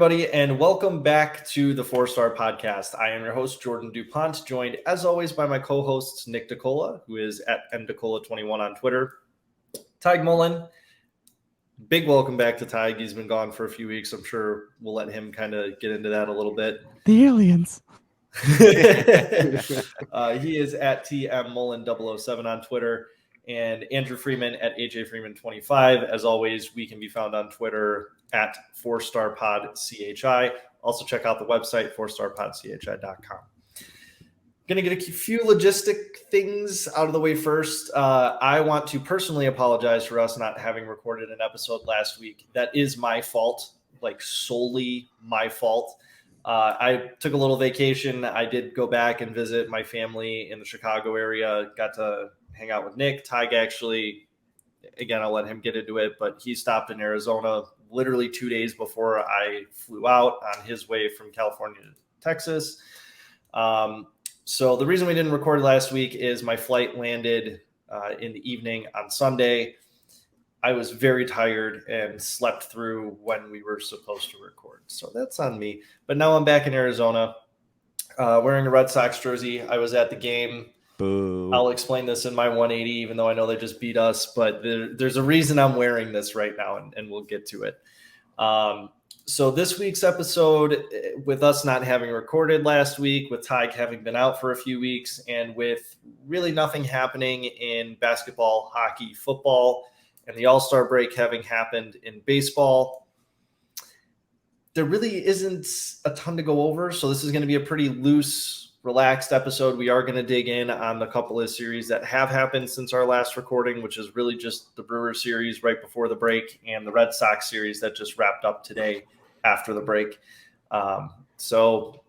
everybody, and welcome back to the 4-Star Podcast. I am your host, Jordan DuPont, joined as always by my co-hosts, Nick DeCola, who is at mdecola21 on Twitter, Teige Mullen. Big welcome back to Teige. He's been gone for a few weeks. I'm sure we'll let him kind of get into that a little bit. The aliens. He is at TMMullen007 on Twitter, and Andrew Freeman at AJFreeman25. As always, we can be found on Twitter at 4starpodchi. Also check out the website, 4starpodchi.com. Going to get a few logistic things out of the way first. I want to personally apologize for us not having recorded an episode last week. That is my fault, like solely my fault. I took a little vacation. I did go back and visit my family in the Chicago area. Got to hang out with Nick. Teige actually, again, I'll let him get into it, but he stopped in Arizona literally 2 days before I flew out on his way from California to Texas. So the reason we didn't record last week is my flight landed in the evening on Sunday. I was very tired and slept through when we were supposed to record. So that's on me. But now I'm back in Arizona wearing a Red Sox jersey. I was at the game. Boo. I'll explain this in my 180, even though I know they just beat us. But there's a reason I'm wearing this right now, and we'll get to it. So this week's episode, with us not having recorded last week, with Teige having been out for a few weeks, and with really nothing happening in basketball, hockey, football, and the All-Star break having happened in baseball, there really isn't a ton to go over. So this is going to be a pretty loose, relaxed episode. We are going to dig in on the couple of series that have happened since our last recording, which is really just the Brewers series right before the break and the Red Sox series that just wrapped up today after the break. So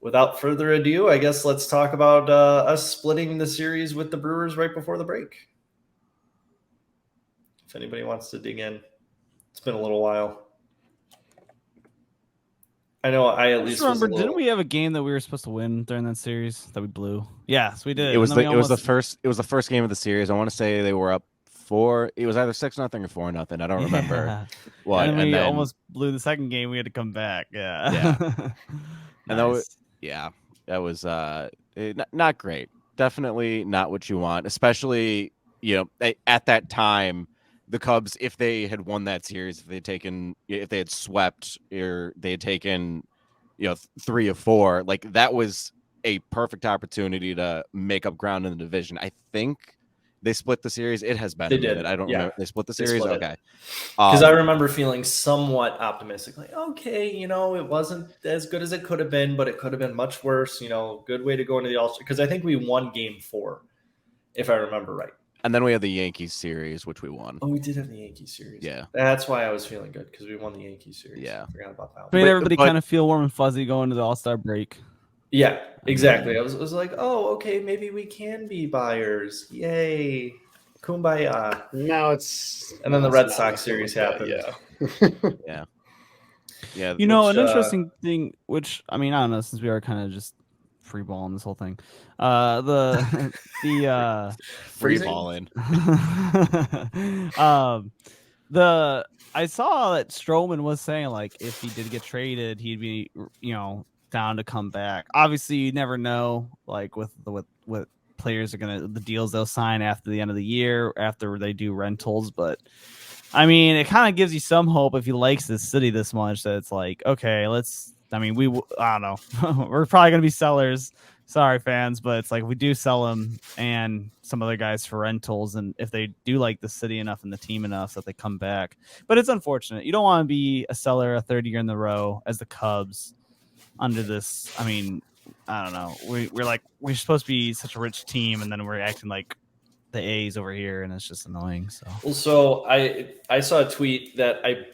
without further ado, I guess let's talk about us splitting the series with the Brewers right before the break. If anybody wants to dig in, it's been a little while. I know I at least remember. Didn't we have a game that we were supposed to win during that series that we blew? Yes, we did. It was the first game of the series. I want to say they were up 4. It was either 6-0 or 4-0. I don't remember what. And then almost blew the second game. We had to come back. Yeah. And nice. That was not great. Definitely not what you want, especially at that time. The Cubs, if they had won that series, if they had swept, or they had taken, 3 of 4, like that was a perfect opportunity to make up ground in the division. I think they split the series. It has been. They did. I don't remember. They split the series. Okay. Because I remember feeling somewhat optimistic, like, okay, it wasn't as good as it could have been, but it could have been much worse. Good way to go into the All-Star. Because I think we won Game 4, if I remember right. And then we had the Yankees series, which we won. Oh, we did have the Yankees series. Yeah. That's why I was feeling good, because we won the Yankees series. Yeah. I forgot about that. Made everybody kind of feel warm and fuzzy going to the All-Star break. Yeah, exactly. I was like, oh, okay, maybe we can be buyers. Yay. Kumbaya. Now it's... And then the Red Sox series happened. Yeah. Yeah. An interesting thing, which, I don't know, since we are kind of just free balling this whole thing. The free balling. I saw that Stroman was saying, like, if he did get traded, he'd be down to come back. Obviously, you never know, like with players are the deals they'll sign after the end of the year, after they do rentals. But it kind of gives you some hope if he likes this city this much, that it's like, okay, I don't know. We're probably going to be sellers. Sorry, fans, but it's like we do sell them and some other guys for rentals. And if they do like the city enough and the team enough that they come back. But it's unfortunate. You don't want to be a seller a third year in the row as the Cubs under this. I don't know. We're supposed to be such a rich team, and then we're acting like the A's over here, and it's just annoying. So I saw a tweet that I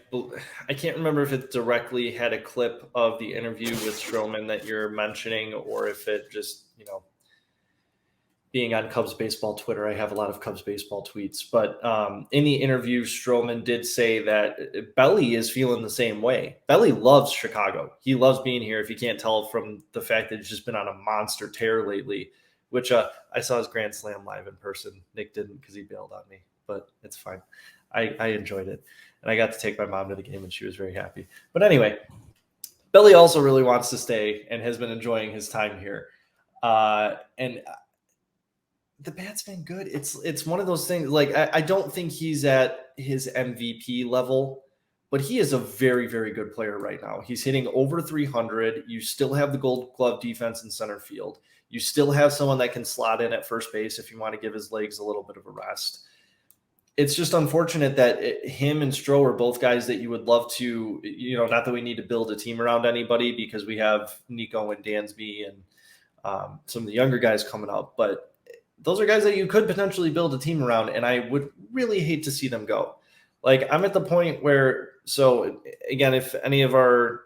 can't remember if it directly had a clip of the interview with Stroman that you're mentioning, or if it just being on Cubs baseball Twitter, I have a lot of Cubs baseball tweets. But in the interview, Stroman did say that Belly is feeling the same way. Belly loves Chicago. He loves being here. If you can't tell from the fact that he's just been on a monster tear lately, which I saw his Grand Slam live in person. Nick didn't because he bailed on me, but it's fine. I enjoyed it. and I got to take my mom to the game, and she was very happy. But anyway, Billy also really wants to stay and has been enjoying his time here. And the bat's been good. It's one of those things. Like I don't think he's at his MVP level, but he is a very, very good player right now. He's hitting over 300. You still have the Gold Glove defense in center field. You still have someone that can slot in at first base if you want to give his legs a little bit of a rest. It's just unfortunate that him and Stroh are both guys that you would love to, not that we need to build a team around anybody because we have Nico and Dansby and some of the younger guys coming up, but those are guys that you could potentially build a team around, and I would really hate to see them go. Like, I'm at the point where, so again, if any of our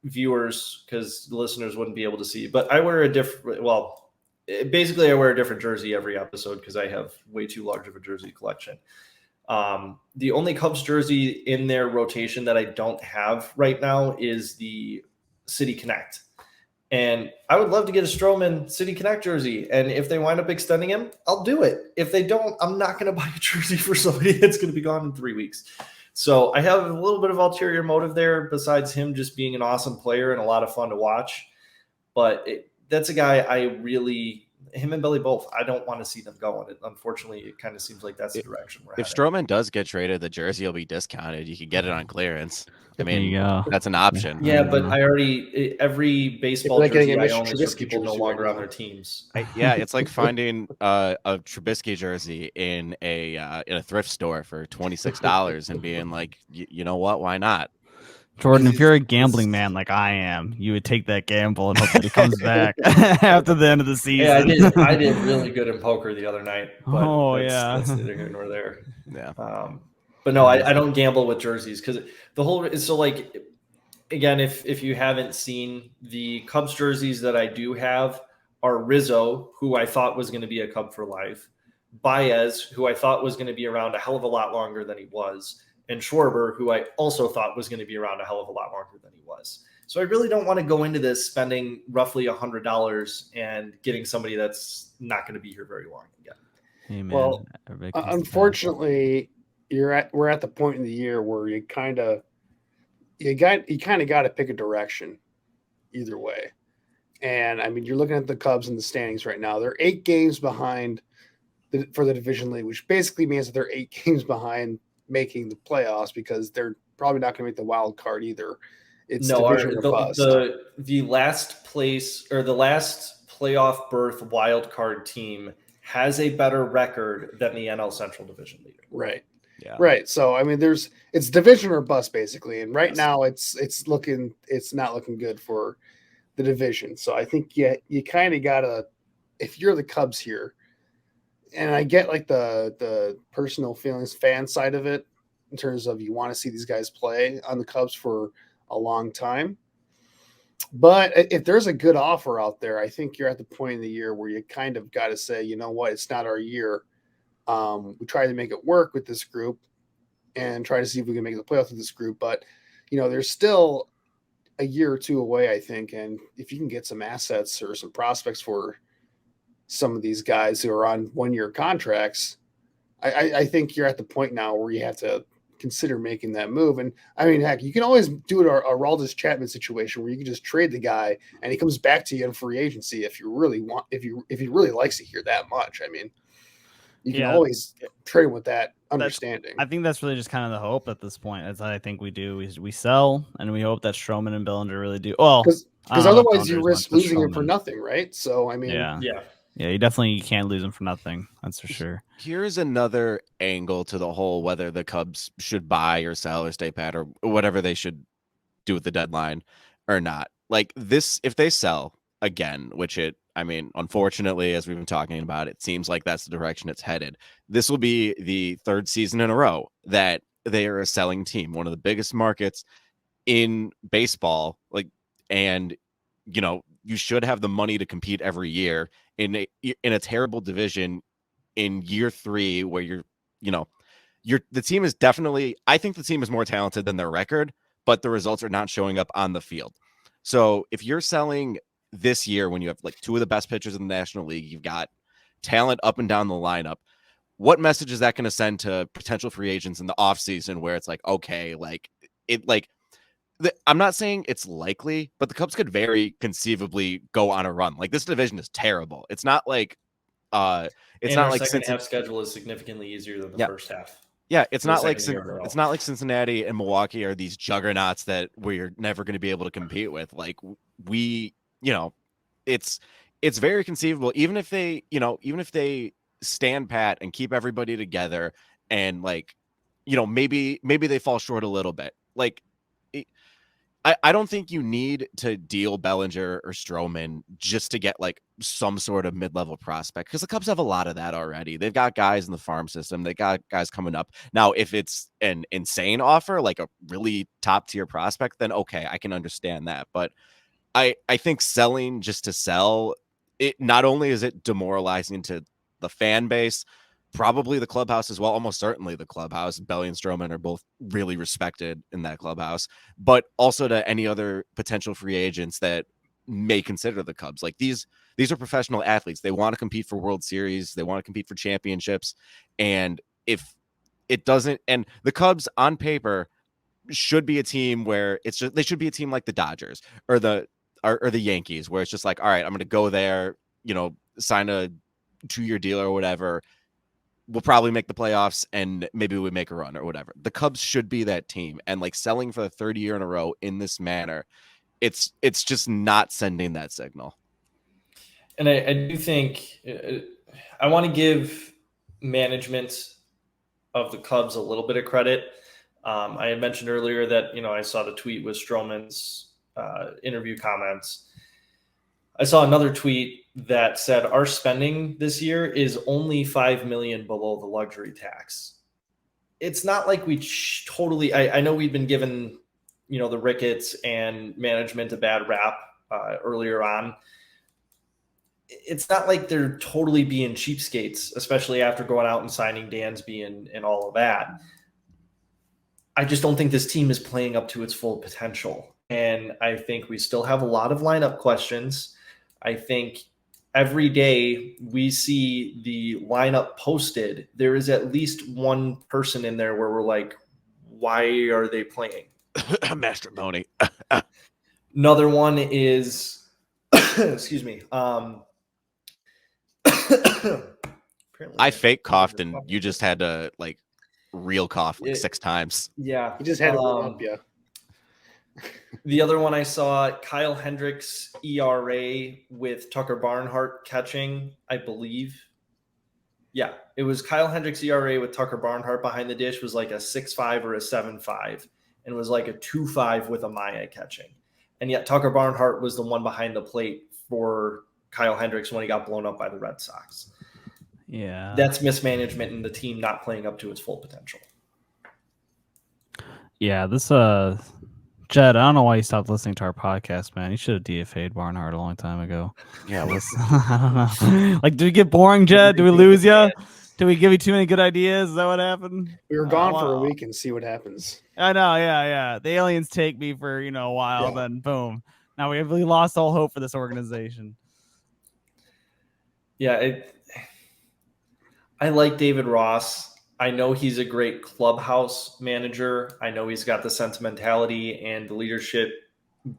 viewers, because the listeners wouldn't be able to see, but I wear a different, basically I wear a different jersey every episode because I have way too large of a jersey collection. The only Cubs jersey in their rotation that I don't have right now is the City Connect. And I would love to get a Stroman City Connect jersey. And if they wind up extending him, I'll do it. If they don't, I'm not going to buy a jersey for somebody that's going to be gone in 3 weeks. So I have a little bit of ulterior motive there besides him just being an awesome player and a lot of fun to watch. But that's a guy him and Billy both, I don't want to see them go. And unfortunately, it kind of seems like that's the direction we're heading. If Stroman does get traded, the jersey will be discounted. You can get it on clearance. I mean, that's an option. Yeah, but every baseball jersey I own is for people no longer on their teams. It's like finding a Trubisky jersey in a thrift store for $26 and being like, you know what? Why not? Jordan, if you're a gambling man like I am, you would take that gamble and hope that he comes back after the end of the season. Yeah, I did really good in poker the other night. But that's neither here nor there. Yeah. But no, I don't gamble with jerseys because the whole – so, like, again, if you haven't seen, the Cubs jerseys that I do have are Rizzo, who I thought was going to be a Cub for life, Baez, who I thought was going to be around a hell of a lot longer than he was, and Schwarber, who I also thought was going to be around a hell of a lot longer than he was. So I really don't want to go into this spending roughly $100 and getting somebody that's not going to be here very long again. Hey, man, well, unfortunately, we're at the point in the year where you kind of got to pick a direction either way. And I mean, you're looking at the Cubs in the standings right now. They're 8 games behind for the division lead, which basically means that they're 8 games behind making the playoffs because they're probably not going to make the wild card either. It's the last place or the last playoff berth wild card team has a better record than the NL Central division leader. Right. Yeah. Right. So I mean, it's division or bust basically, and right now it's not looking good for the division. So I think you kind of gotta, if you're the Cubs here. And I get like the personal feelings, fan side of it, in terms of you want to see these guys play on the Cubs for a long time. But if there's a good offer out there, I think you're at the point in the year where you kind of got to say, you know what, it's not our year. We try to make it work with this group and try to see if we can make the playoffs with this group. But, there's still a year or two away, I think. And if you can get some assets or some prospects for some of these guys who are on 1-year contracts, I think you're at the point now where you have to consider making that move. And I mean, heck, you can always do it a Aroldis Chapman situation where you can just trade the guy and he comes back to you in free agency if you really want, if he really likes it here that much. I mean, you can always trade him with that understanding. I think that's really just kind of the hope at this point. As I think we do, we sell and we hope that Stroman and Bellinger really do well, because otherwise you risk losing him for nothing, right? So I mean, yeah, you definitely can't lose him for nothing. That's for sure. Here's another angle to the whole whether the Cubs should buy or sell or stay pat or whatever they should do with the deadline or not. Like this, if they sell again, unfortunately, as we've been talking about, it seems like that's the direction it's headed. This will be the 3rd season in a row that they are a selling team, one of the biggest markets in baseball. You should have the money to compete every year in a terrible division in year 3 where the team is definitely, I think the team is more talented than their record, but the results are not showing up on the field. So if you're selling this year when you have like 2 of the best pitchers in the National League, you've got talent up and down the lineup, what message is that going to send to potential free agents in the offseason where it's like, okay, like it, like I'm not saying it's likely, but the Cubs could very conceivably go on a run. Like this division is terrible. It's not like it's and not our like second half schedule is significantly easier than the first half. Yeah, it's for the not like second year in a row. it's not like Cincinnati and Milwaukee are these juggernauts that we're never going to be able to compete with. Like we, it's very conceivable, even if they stand pat and keep everybody together and like, maybe they fall short a little bit. Like I don't think you need to deal Bellinger or Stroman just to get like some sort of mid-level prospect, because the Cubs have a lot of that already. They've got guys in the farm system. They got guys coming up. Now, if it's an insane offer, like a really top-tier prospect, then okay, I can understand that. But I think selling just to sell, it not only is it demoralizing to the fan base, probably the clubhouse as well. Almost certainly the clubhouse. Belly and Stroman are both really respected in that clubhouse, but also to any other potential free agents that may consider the Cubs. Like these are professional athletes. They want to compete for World Series. They want to compete for championships. And if it doesn't, and the Cubs on paper should be a team where they should be a team like the Dodgers or the Yankees, where it's just like, all right, I'm going to go there, sign a 2-year deal or whatever. We'll probably make the playoffs and maybe we make a run or whatever. The Cubs should be that team, and like selling for the third year in a row in this manner, it's just not sending that signal. And I do think I want to give management of the Cubs a little bit of credit. I had mentioned earlier that, I saw the tweet with Stroman's interview comments. I saw another tweet that said our spending this year is only $5 million below the luxury tax. It's not like we totally. I know we've been given, the Ricketts and management a bad rap earlier on. It's not like they're totally being cheapskates, especially after going out and signing Dansby and all of that. I just don't think this team is playing up to its full potential. And I think we still have a lot of lineup questions. I think every day we see the lineup posted, there is at least one person in there where we're like, why are they playing? Master Boney. Another one is, excuse me. I fake coughed and you just had to like real cough like 6 times. Yeah. You just had to warm up, yeah. The other one I saw, Kyle Hendricks ERA with Tucker Barnhart catching, I believe. Yeah, it was Kyle Hendricks ERA with Tucker Barnhart behind the dish was like a 6.5 or a 7.5, and was like a 2.5 with Amaya catching. And yet Tucker Barnhart was the one behind the plate for Kyle Hendricks when he got blown up by the Red Sox. Yeah. That's mismanagement and the team not playing up to its full potential. Yeah, this Jed, I don't know why you stopped listening to our podcast, man. You should have DFA'd Barnhart a long time ago. Yeah, I don't know. Like, did we get boring, Jed? Did we lose you? Did we give you too many good ideas? Is that what happened? We were gone for a week and see what happens. I know, yeah. The aliens take me for, a while, then boom. Now we really lost all hope for this organization. Yeah, I like David Ross. I know he's a great clubhouse manager. I know he's got the sentimentality and the leadership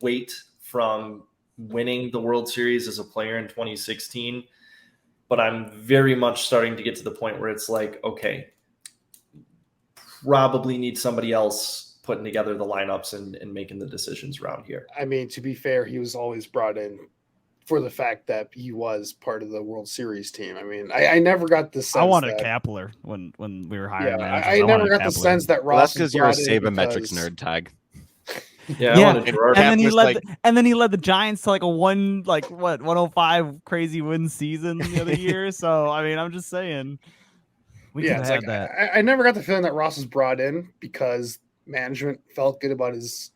weight from winning the World Series as a player in 2016. But I'm very much starting to get to the point where it's like, okay, probably need somebody else putting together the lineups and making the decisions around here. I mean, to be fair, he was always brought in for the fact that he was part of the World Series team. I mean, I never got the sense. I wanted Kapler when we were hiring managers. I never got the sense that Ross. Well, that's because you're a sabermetrics nerd, Teige. Yeah. And then he led the Giants to like a 105 crazy win season the other year. So I mean, I'm just saying, we could have had that. I never got the feeling that Ross was brought in because management felt good about his,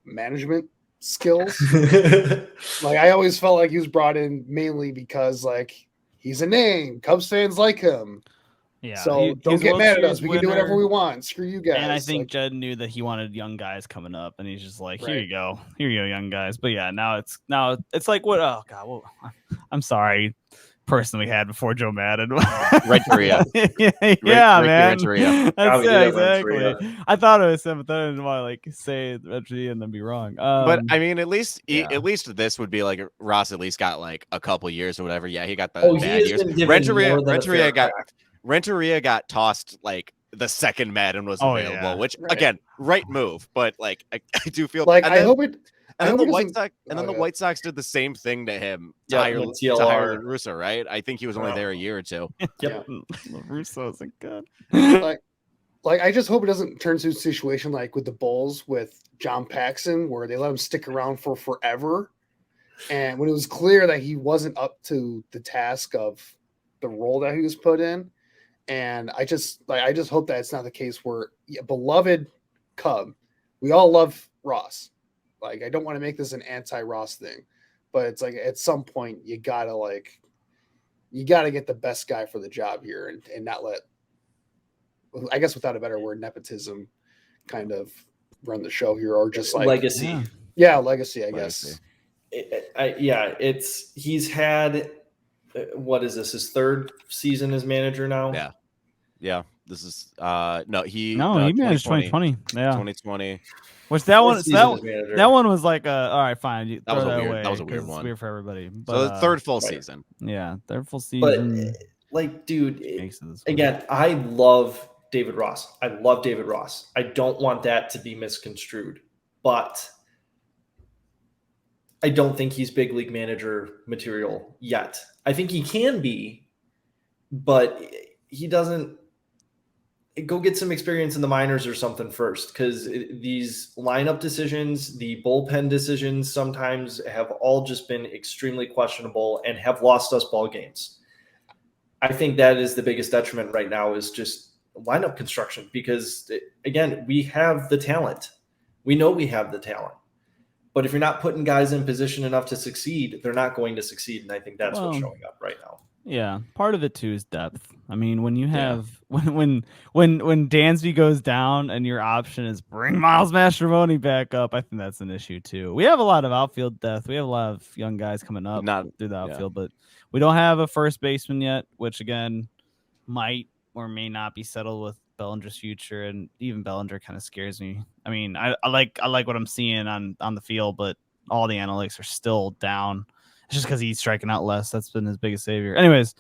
management skills. Like I always felt like he was brought in mainly because like he's a name. Cubs fans like him. Yeah. So don't get mad at us. We can do whatever we want. Screw you guys. And I think Jed knew that he wanted young guys coming up, and he's just like, here you go, young guys. But yeah, now it's like what? Oh God, I'm sorry. person we had before Joe Madden. Renteria. Yeah, man. Renteria. That's Yeah, it, we did have exactly. Renteria. I thought it was him, but then I didn't want to say Renteria and then be wrong. But I mean, at least yeah. at least this would be like Ross at least got like a couple years or whatever. Yeah, he got the He bad has years. been given more than a fair crack. Renteria got tossed like the second Madden was available, yeah. which Right. again, right move. But like I do feel Like and I then, hope it. and I then hope the it White doesn't- Sox and then the yeah. White Sox did the same thing to him to Yeah, hire with TLR. to hire Russo, right? I think he was only Yeah. there a year or two. Yep. Russo isn't good. Like I just hope it doesn't turn to a situation like with the Bulls with John Paxson, where they let him stick around for forever, and when it was clear that he wasn't up to the task of the role that he was put in, and I just hope that it's not the case where beloved Cub, we all love Ross. Like I don't want to make this an anti-Ross thing, but it's like at some point you gotta get the best guy for the job here and not let, I guess without a better word, nepotism kind of run the show here, or just like legacy. Legacy, I Legacy. guess. He's had what is this? His third season as manager now. Yeah. This is he managed 2020. Yeah, 2020. Which that Fourth one season as manager. that one was like all right, fine. You That throw was a that weird- away that was a weird 'cause it's one. weird for everybody. But, So the third full right. season. Yeah, third full But season. like, dude, Makes it this way. again, I love David Ross. I love David Ross. I don't want that to be misconstrued, but I don't think he's big league manager material yet. I think he can be, but he doesn't. Go get some experience in the minors or something first, because these lineup decisions, the bullpen decisions sometimes have all just been extremely questionable and have lost us ball games. I think that is the biggest detriment right now is just lineup construction, because again, we have the talent. We know we have the talent. But if you're not putting guys in position enough to succeed, they're not going to succeed. And I think that's what's showing up right now. Yeah, part of it too is depth. I mean, when you have when Dansby goes down and your option is bring Miles Mastroianni back up, I think that's an issue too. We have a lot of outfield depth. We have a lot of young guys coming up through the outfield, but we don't have a first baseman yet, which again might or may not be settled with Bellinger's future, and even Bellinger kind of scares me. I mean, I like what I'm seeing on the field, but all the analytics are still down. It's just because he's striking out less. That's been his biggest savior. Anyways,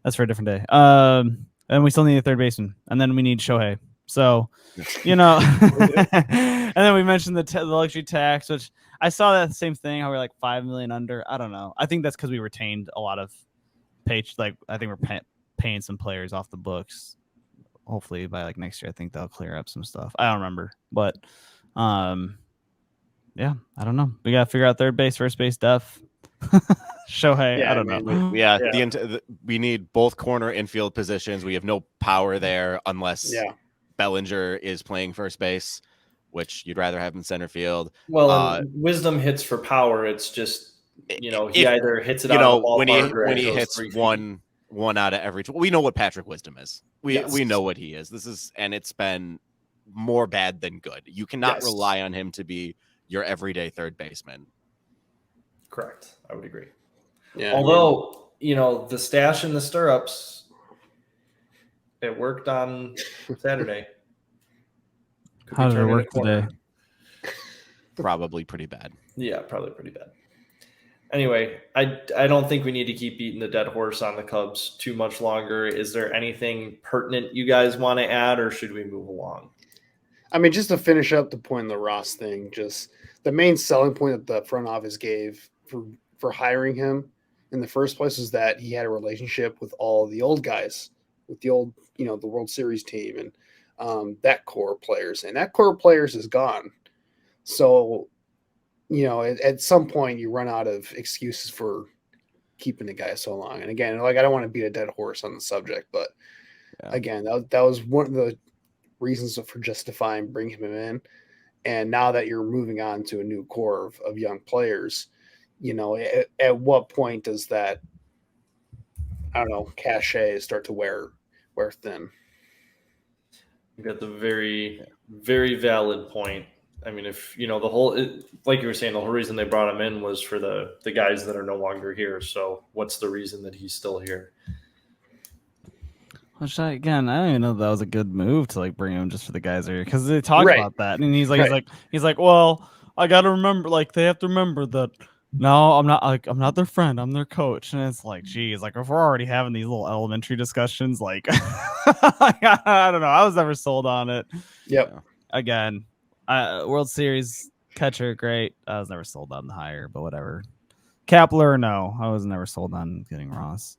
that's for a different day. And we still need a third baseman, and then we need Shohei. So, and then we mentioned the luxury tax, which I saw that same thing. How we're like $5 million under. I don't know. I think that's because we retained a lot of I think we're paying some players off the books. Hopefully by like next year, I think they'll clear up some stuff. I don't remember, but yeah, I don't know. We got to figure out third base, first base depth. Shohei, I don't know. We need both corner infield positions. We have no power there unless Bellinger is playing first base, which you'd rather have in center field. Well, Wisdom hits for power. It's just he either hits it out of the ballpark when he hits one out of every. We know what Patrick Wisdom is. We know what he is. It's been more bad than good. You cannot rely on him to be your everyday third baseman. Correct. I would agree. Yeah. Although, the stash in the stirrups, it worked on Saturday. How did it work today? Probably pretty bad. Yeah, probably pretty bad. Anyway, I don't think we need to keep beating the dead horse on the Cubs too much longer. Is there anything pertinent you guys want to add, or should we move along? I mean, just to finish up the point in the Ross thing, just the main selling point that the front office gave for hiring him in the first place is that he had a relationship with all the old guys, with the old, the World Series team and that core players. And that core players is gone. So, at some point you run out of excuses for keeping the guy so long. And again, I don't want to beat a dead horse on the subject, but again, that was one of the reasons for justifying bringing him in. And now that you're moving on to a new core of young players, at what point does that, I don't know, cachet start to wear thin? You got the very, very valid point. I mean, if the whole, like you were saying, the whole reason they brought him in was for the guys that are no longer here. So what's the reason that he's still here? Which I don't even know if that was a good move to like bring him just for the guys here, because they talk Right. about that, and he's like, well, I got to remember, like they have to remember that. No, I'm not their friend. I'm their coach, and it's like, geez, like if we're already having these little elementary discussions, like I don't know. I was never sold on it. Yep. Again, World Series catcher, great. I was never sold on the hire, but whatever. Kapler, no, I was never sold on getting Ross.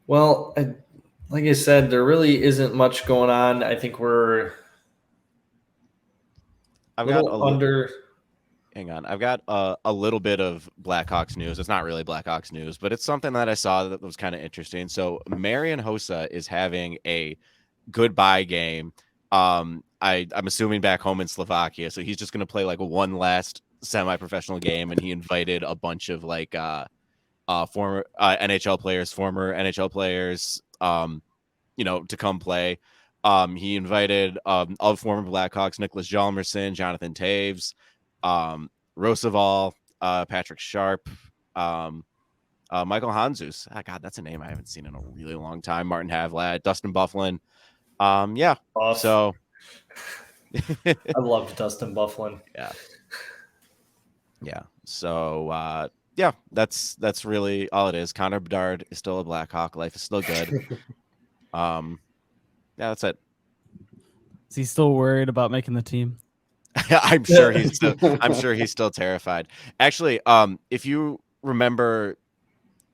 Well, like I said, there really isn't much going on. I think we're I've got under. Hang on. I've got a little bit of Blackhawks news. It's not really Blackhawks news, but it's something that I saw that was kind of interesting. So Marian Hossa is having a goodbye game. I'm assuming back home in Slovakia. So he's just going to play like one last semi-professional game, and he invited a bunch of like former NHL players, to come play. He invited of former Blackhawks, Nicholas Hjalmarsson, Jonathan Taves, Roosevelt, Patrick Sharp, Michael Hanzus. God, that's a name I haven't seen in a really long time. Martin Havlat, Dustin Byfuglien. Yeah. Awesome. So I loved Dustin Byfuglien. Yeah. So yeah, that's really all it is. Connor Bedard is still a Blackhawk. Life is still good. Yeah, that's it. Is he still worried about making the team? I'm sure he's still terrified. Actually, if you remember,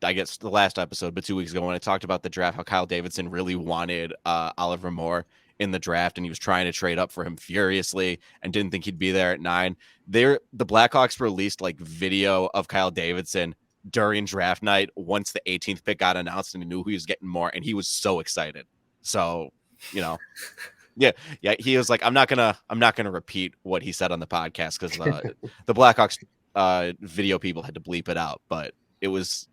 I guess the last episode, but 2 weeks ago when I talked about the draft, how Kyle Davidson really wanted Oliver Moore in the draft, and he was trying to trade up for him furiously and didn't think he'd be there at 9. The Blackhawks released like video of Kyle Davidson during draft night once the 18th pick got announced, and he knew he was getting more, and he was so excited. So, yeah, he was like, I'm not gonna repeat what he said on the podcast because the Blackhawks video people had to bleep it out, but it was.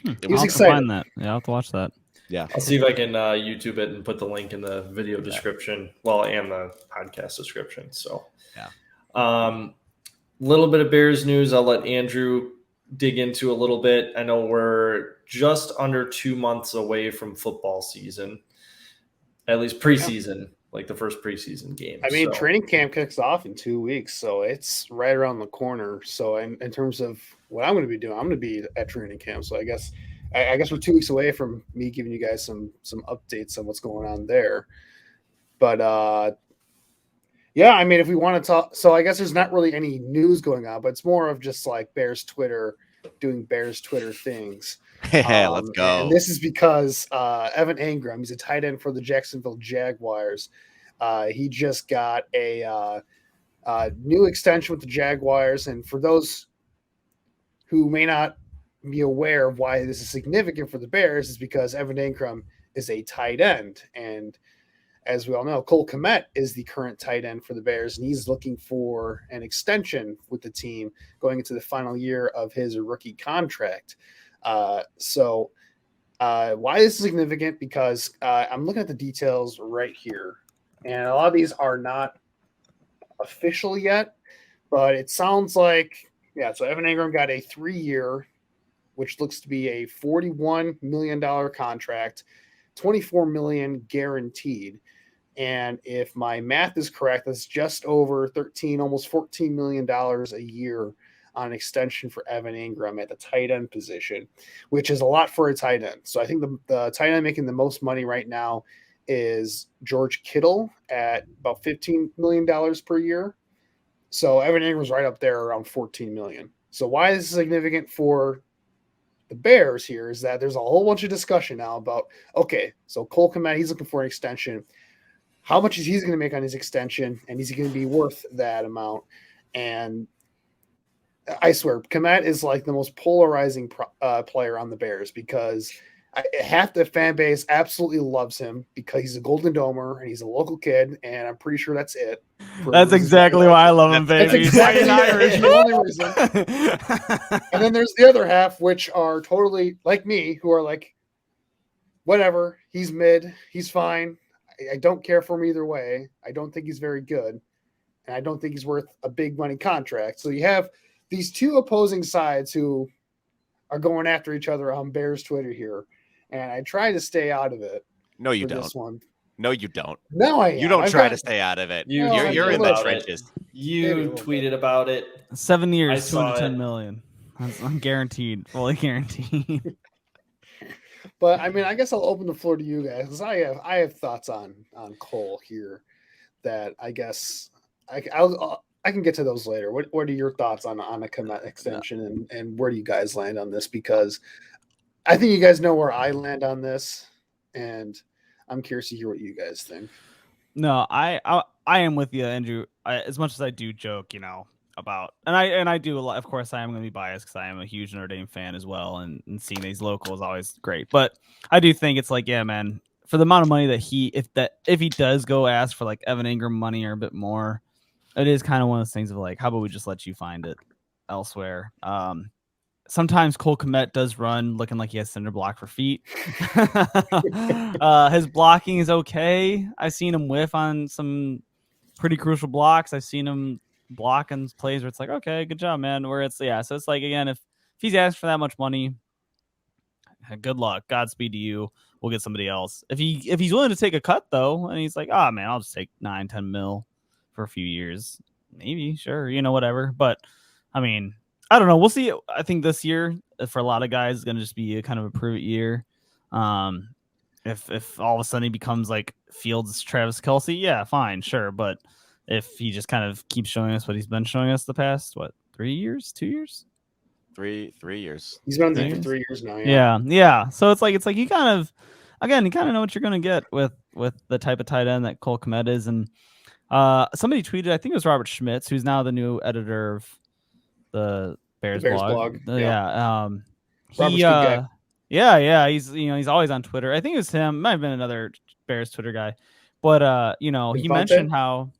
He was excited. That. Yeah, I'll have to watch that. Yeah, I'll see if I can YouTube it and put the link in the video description, and the podcast description. So, little bit of Bears news. I'll let Andrew dig into a little bit. I know we're just under 2 months away from football season, at least preseason, like the first preseason game. I mean, training camp kicks off in 2 weeks, so it's right around the corner. So, in terms of what I'm going to be doing, I'm going to be at training camp. So, I guess we're 2 weeks away from me giving you guys some updates on what's going on there. But yeah, I mean, if we want to talk, so I guess there's not really any news going on, but it's more of just like Bears Twitter doing Bears Twitter things. Let's go. And this is because Evan Engram, he's a tight end for the Jacksonville Jaguars. He just got a new extension with the Jaguars, and for those who may not be aware of why this is significant for the Bears, is because Evan Engram is a tight end, and as we all know, Cole Kmet is the current tight end for the Bears, and he's looking for an extension with the team going into the final year of his rookie contract. So why this is significant? Because I'm looking at the details right here, and a lot of these are not official yet, but it sounds like, so Evan Engram got a 3-year, which looks to be a $41 million contract, $24 million guaranteed. And if my math is correct, that's just over almost $14 million a year on an extension for Evan Engram at the tight end position, which is a lot for a tight end. So I think the tight end making the most money right now is George Kittle at about $15 million per year. So Evan Ingram's right up there around $14 million. So why is this significant for the Bears here is that there's a whole bunch of discussion now about, okay, so Cole Kmet, he's looking for an extension. How much is he going to make on his extension? And is he going to be worth that amount? And I swear, Kmet is like the most polarizing player on the Bears because half the fan base absolutely loves him because he's a Golden Domer and he's a local kid, and I'm pretty sure that's it. That's exactly why I love him, baby. That's exactly the only reason. And then there's the other half, which are totally like me, who are like, whatever, he's mid, he's fine. I don't care for him either way. I don't think he's very good, and I don't think he's worth a big money contract. So you have these two opposing sides who are going after each other on Bears Twitter here, and I try to stay out of it. No, you for don't. This one. No, you don't. No, I am. You don't try to stay out of it. You're You're in the about trenches. You Maybe a little tweeted about it. 7 I years, saw 210 it. million. I'm guaranteed, fully guaranteed. But I mean, I guess I'll open the floor to you guys because I have thoughts on Cole here that I guess I can get to those later. What are your thoughts on a Komet extension and where do you guys land on this? Because I think you guys know where I land on this, and I'm curious to hear what you guys think. No, I am with you, Andrew. As much as I do joke, about and I do a lot. Of course, I am going to be biased because I am a huge Notre Dame fan as well, and seeing these local is always great. But I do think it's like, yeah, man, for the amount of money that if he does go ask for like Evan Ingram money or a bit more, it is kind of one of those things of like, how about we just let you find it elsewhere? Sometimes Cole Kmet does run looking like he has cinder block for feet. His blocking is okay. I've seen him whiff on some pretty crucial blocks. I've seen him block in plays where it's like, okay, good job, man. Where it's, yeah. So it's like, again, if he's asked for that much money, good luck. Godspeed to you. We'll get somebody else. If he's willing to take a cut though, and he's like, oh man, I'll just take 9-10 mil for a few years. Maybe, sure, whatever. But I mean, I don't know. We'll see. I think this year for a lot of guys is going to just be a kind of a prove it year. If all of a sudden he becomes like Fields, Travis Kelce, yeah, fine, sure. But if he just kind of keeps showing us what he's been showing us the past, 3 years, 2 years, 3 years. He's been there for 3 years now. Yeah. So it's like you kind of know what you're going to get with the type of tight end that Cole Kmet is. And somebody tweeted, I think it was Robert Schmitz, who's now the new editor of the Bears blog. Yeah. He's always on Twitter. I think it was him. Might have been another Bears Twitter guy, but he mentioned how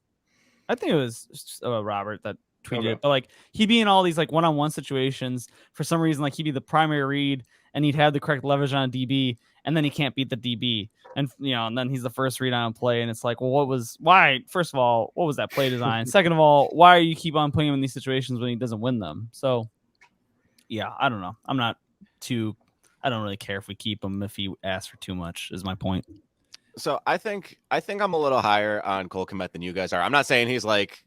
I think it was Robert that tweeted it, but like he'd be in all these like one-on-one situations for some reason, like he'd be the primary read and he'd have the correct leverage on a DB, and then he can't beat the DB, and and then he's the first read on a play, and it's like, well, why? First of all, what was that play design? Second of all, why are you keep on putting him in these situations when he doesn't win them? So, yeah, I don't know. I don't really care if we keep him if he asks for too much. Is my point. So I think I'm a little higher on Cole Kmet than you guys are. I'm not saying he's like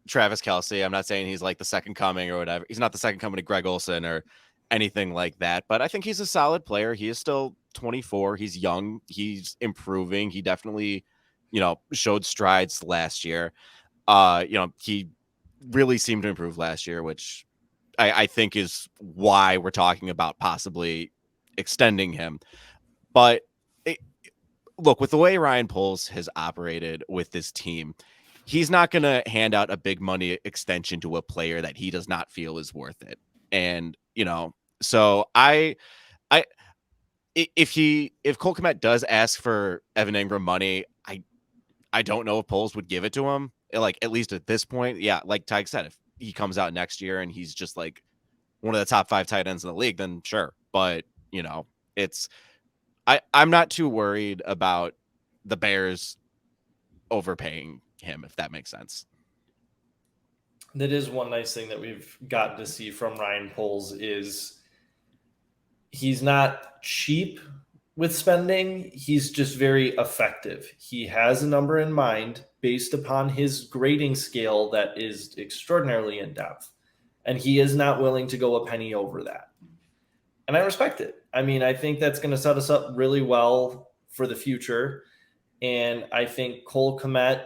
Travis Kelce. I'm not saying he's like the second coming or whatever. He's not the second coming to Greg Olsen or anything like that. But I think he's a solid player. He is still 24. He's young. He's improving. He definitely, showed strides last year. He really seemed to improve last year, which I think is why we're talking about possibly extending him. But look, with the way Ryan Poles has operated with this team, he's not going to hand out a big money extension to a player that he does not feel is worth it. And, so if Cole Kmet does ask for Evan Ingram money, I don't know if Poles would give it to him. Like, at least at this point, yeah, like Teige said, if he comes out next year and he's just like one of the top 5 tight ends in the league, then sure. But, I'm not too worried about the Bears overpaying him, if that makes sense. That is one nice thing that we've gotten to see from Ryan Poles is he's not cheap with spending. He's just very effective. He has a number in mind based upon his grading scale that is extraordinarily in depth, and he is not willing to go a penny over that. And I respect it. I mean, I think that's going to set us up really well for the future. And I think Cole Kmet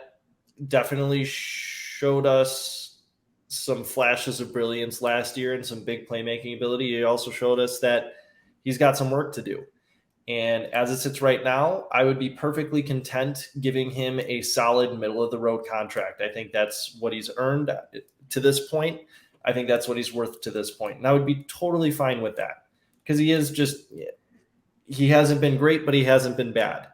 definitely showed us some flashes of brilliance last year and some big playmaking ability. He also showed us that he's got some work to do. And as it sits right now, I would be perfectly content giving him a solid middle-of-the-road contract. I think that's what he's earned to this point. I think that's what he's worth to this point. And I would be totally fine with that. Because he hasn't been great, but he hasn't been bad.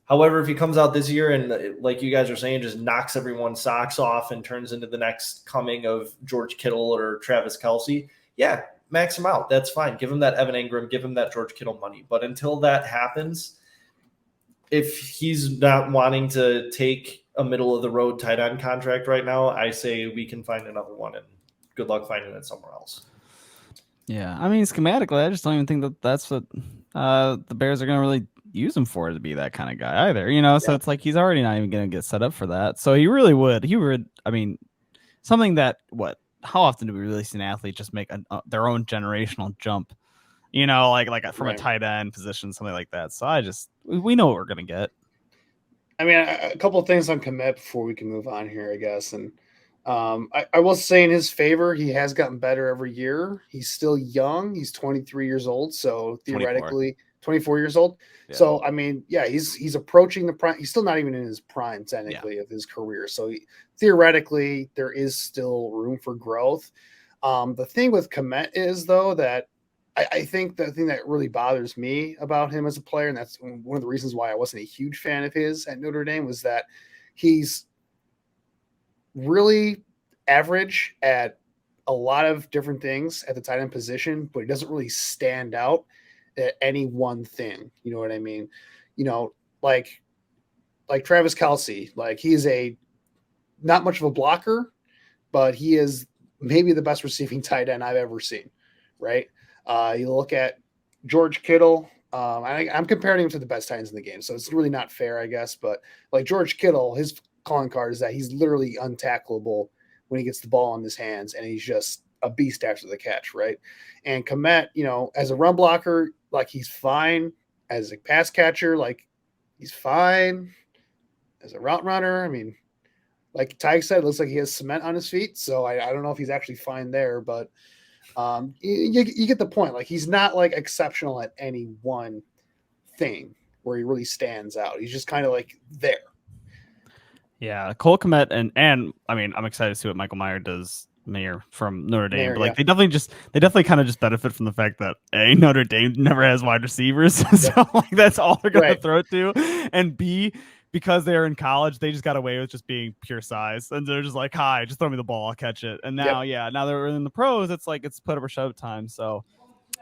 However, if he comes out this year and, like you guys are saying, just knocks everyone's socks off and turns into the next coming of George Kittle or Travis Kelce, yeah, max him out. That's fine. Give him that Evan Ingram, give him that George Kittle money. But until that happens, if he's not wanting to take a middle of the road tight end contract right now, I say we can find another one, and good luck finding it somewhere else. Yeah, I mean, schematically, I just don't even think that that's what the Bears are going to really use him for, to be that kind of guy either. So it's like he's already not even going to get set up for that. So he would. I mean, something that how often do we really see an athlete just make their own generational jump? Like from a tight end position, something like that. So we know what we're going to get. I mean, a couple of things on Komet before we can move on here, I guess. And I will say in his favor, he has gotten better every year. He's still young. He's 23 years old. So theoretically, 24 years old. Yeah. So, I mean, yeah, he's approaching the prime. He's still not even in his prime, technically, of his career. So theoretically, there is still room for growth. The thing with Komet is, though, that I think the thing that really bothers me about him as a player, and that's one of the reasons why I wasn't a huge fan of his at Notre Dame, was that he's really average at a lot of different things at the tight end position, but he doesn't really stand out at any one thing. You know what I mean? Like Travis Kelce, like he is not much of a blocker, but he is maybe the best receiving tight end I've ever seen. Right. You look at George Kittle. I'm comparing him to the best tight ends in the game, so it's really not fair, I guess. But like George Kittle, his calling card is that he's literally untackleable when he gets the ball in his hands, and he's just a beast after the catch, right? And Komet, as a run blocker, like he's fine. As a pass catcher, like he's fine. As a route runner, I mean, like Teige said, it looks like he has cement on his feet, so I don't know if he's actually fine there, but you get the point. Like he's not like exceptional at any one thing where he really stands out. He's just kind of like there. Yeah, Cole Kmet and I mean, I'm excited to see what Michael Mayer from Notre Dame. But like they definitely kind of just benefit from the fact that Notre Dame never has wide receivers, so like that's all they're gonna throw to, and B, because they're in college, they just got away with just being pure size, and they're just like, "Hi, just throw me the ball, I'll catch it." And now, now they're in the pros, it's like it's put over shove time. So,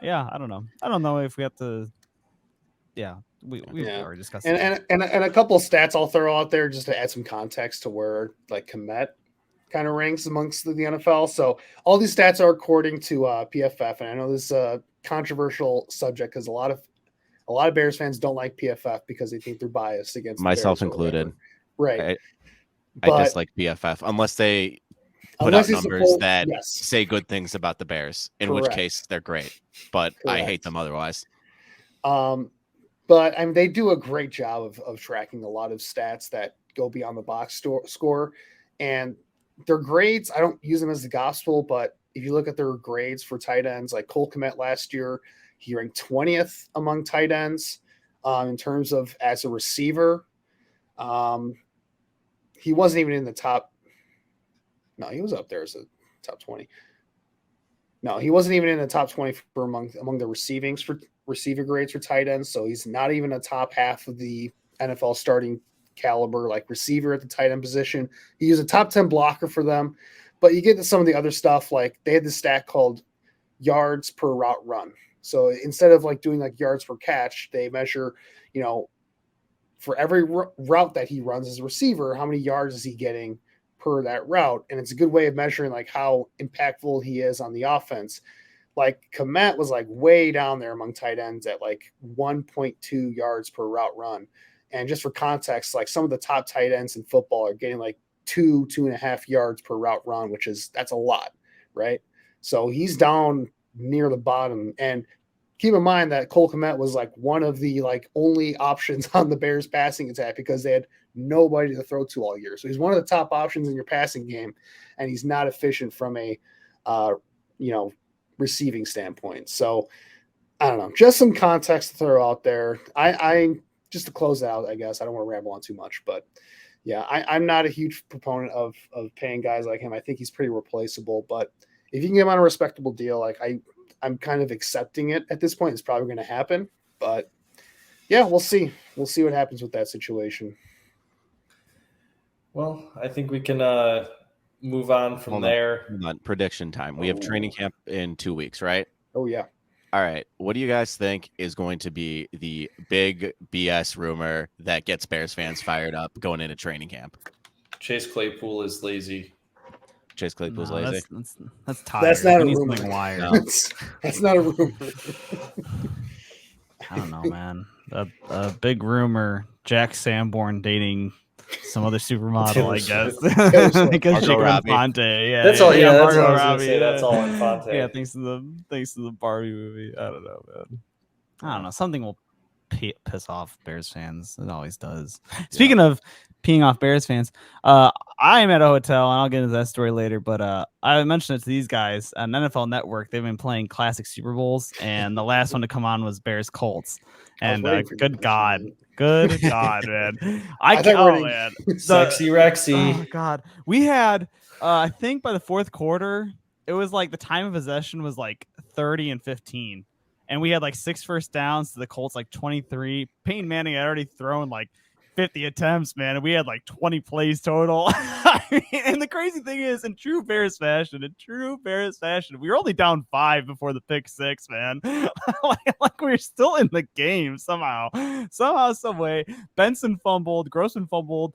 yeah, I don't know if we have to. Yeah, we already discussed and a couple of stats I'll throw out there just to add some context to where like Komet kind of ranks amongst the NFL. So all these stats are according to PFF, and I know this is a controversial subject because a lot of Bears fans don't like PFF because they think they're biased against myself included. Right. I dislike PFF unless they put out numbers that say good things about the Bears, in which case they're great, but I hate them otherwise. But I mean, they do a great job of tracking a lot of stats that go beyond the box score, and their grades, I don't use them as the gospel, but if you look at their grades for tight ends, like Cole Kmet last year, he ranked 20th among tight ends in terms of as a receiver. He wasn't even in the top. No, he was up there as a top 20. No, he wasn't even in the top 20 for among the receiver grades for tight ends. So he's not even a top half of the NFL starting caliber, like receiver at the tight end position. He was a top 10 blocker for them. But you get to some of the other stuff, like they had this stat called yards per route run. So instead of like doing like yards per catch, they measure, for every route that he runs as a receiver, how many yards is he getting per that route? And it's a good way of measuring like how impactful he is on the offense. Like Komet was like way down there among tight ends at like 1.2 yards per route run. And just for context, like some of the top tight ends in football are getting like 2.5 yards per route run, that's a lot, right? So he's down near the bottom. And keep in mind that Cole Kmet was like one of the like only options on the Bears passing attack because they had nobody to throw to all year. So he's one of the top options in your passing game, and he's not efficient from a receiving standpoint. So I don't know, just some context to throw out there. I just to close out, I guess I don't want to ramble on too much, but yeah, I'm not a huge proponent of paying guys like him. I think he's pretty replaceable, but if you can get him on a respectable deal, like I'm kind of accepting it at this point. It's probably going to happen, but yeah, we'll see. We'll see what happens with that situation. Well, I think we can move on from there. Hold on. Prediction time. We have training camp in 2 weeks, right? Oh yeah. All right. What do you guys think is going to be the big BS rumor that gets Bears fans fired up going into training camp? Chase Claypool is lazy. Chase Claypool's No, lazy. that's Teige. That's not We a need rumor. something wired. No. That's not a rumor. I don't know, man. A big rumor: Jack Sanborn dating some other supermodel, Taylor I guess. Swift. Taylor Swift. Because Margot Chico Robbie. Infante. Yeah, That's all. Yeah, that's Margot all I was gonna Robbie, say. That's yeah. all Infante. Yeah, thanks to the Barbie movie. I don't know, man. I don't know. Something will piss off Bears fans. It always does. Speaking of peeing off Bears fans, I am at a hotel, and I'll get into that story later. But I mentioned it to these guys on NFL Network. They've been playing classic Super Bowls, and the last one to come on was Bears Colts. And waiting for you to good mention God, that. good God, man! I can't. thought Oh we man, Sexy Rexy. Oh God, we had. I think by the fourth quarter, it was like the time of possession was like 30 and 15. And we had like 6 first downs to the Colts, like 23. Peyton Manning had already thrown like 50 attempts, man. And we had like 20 plays total. And the crazy thing is, in true Bears fashion, we were only down 5 before the pick 6, man. like we were still in the game somehow, some way. Benson fumbled, Grossman fumbled,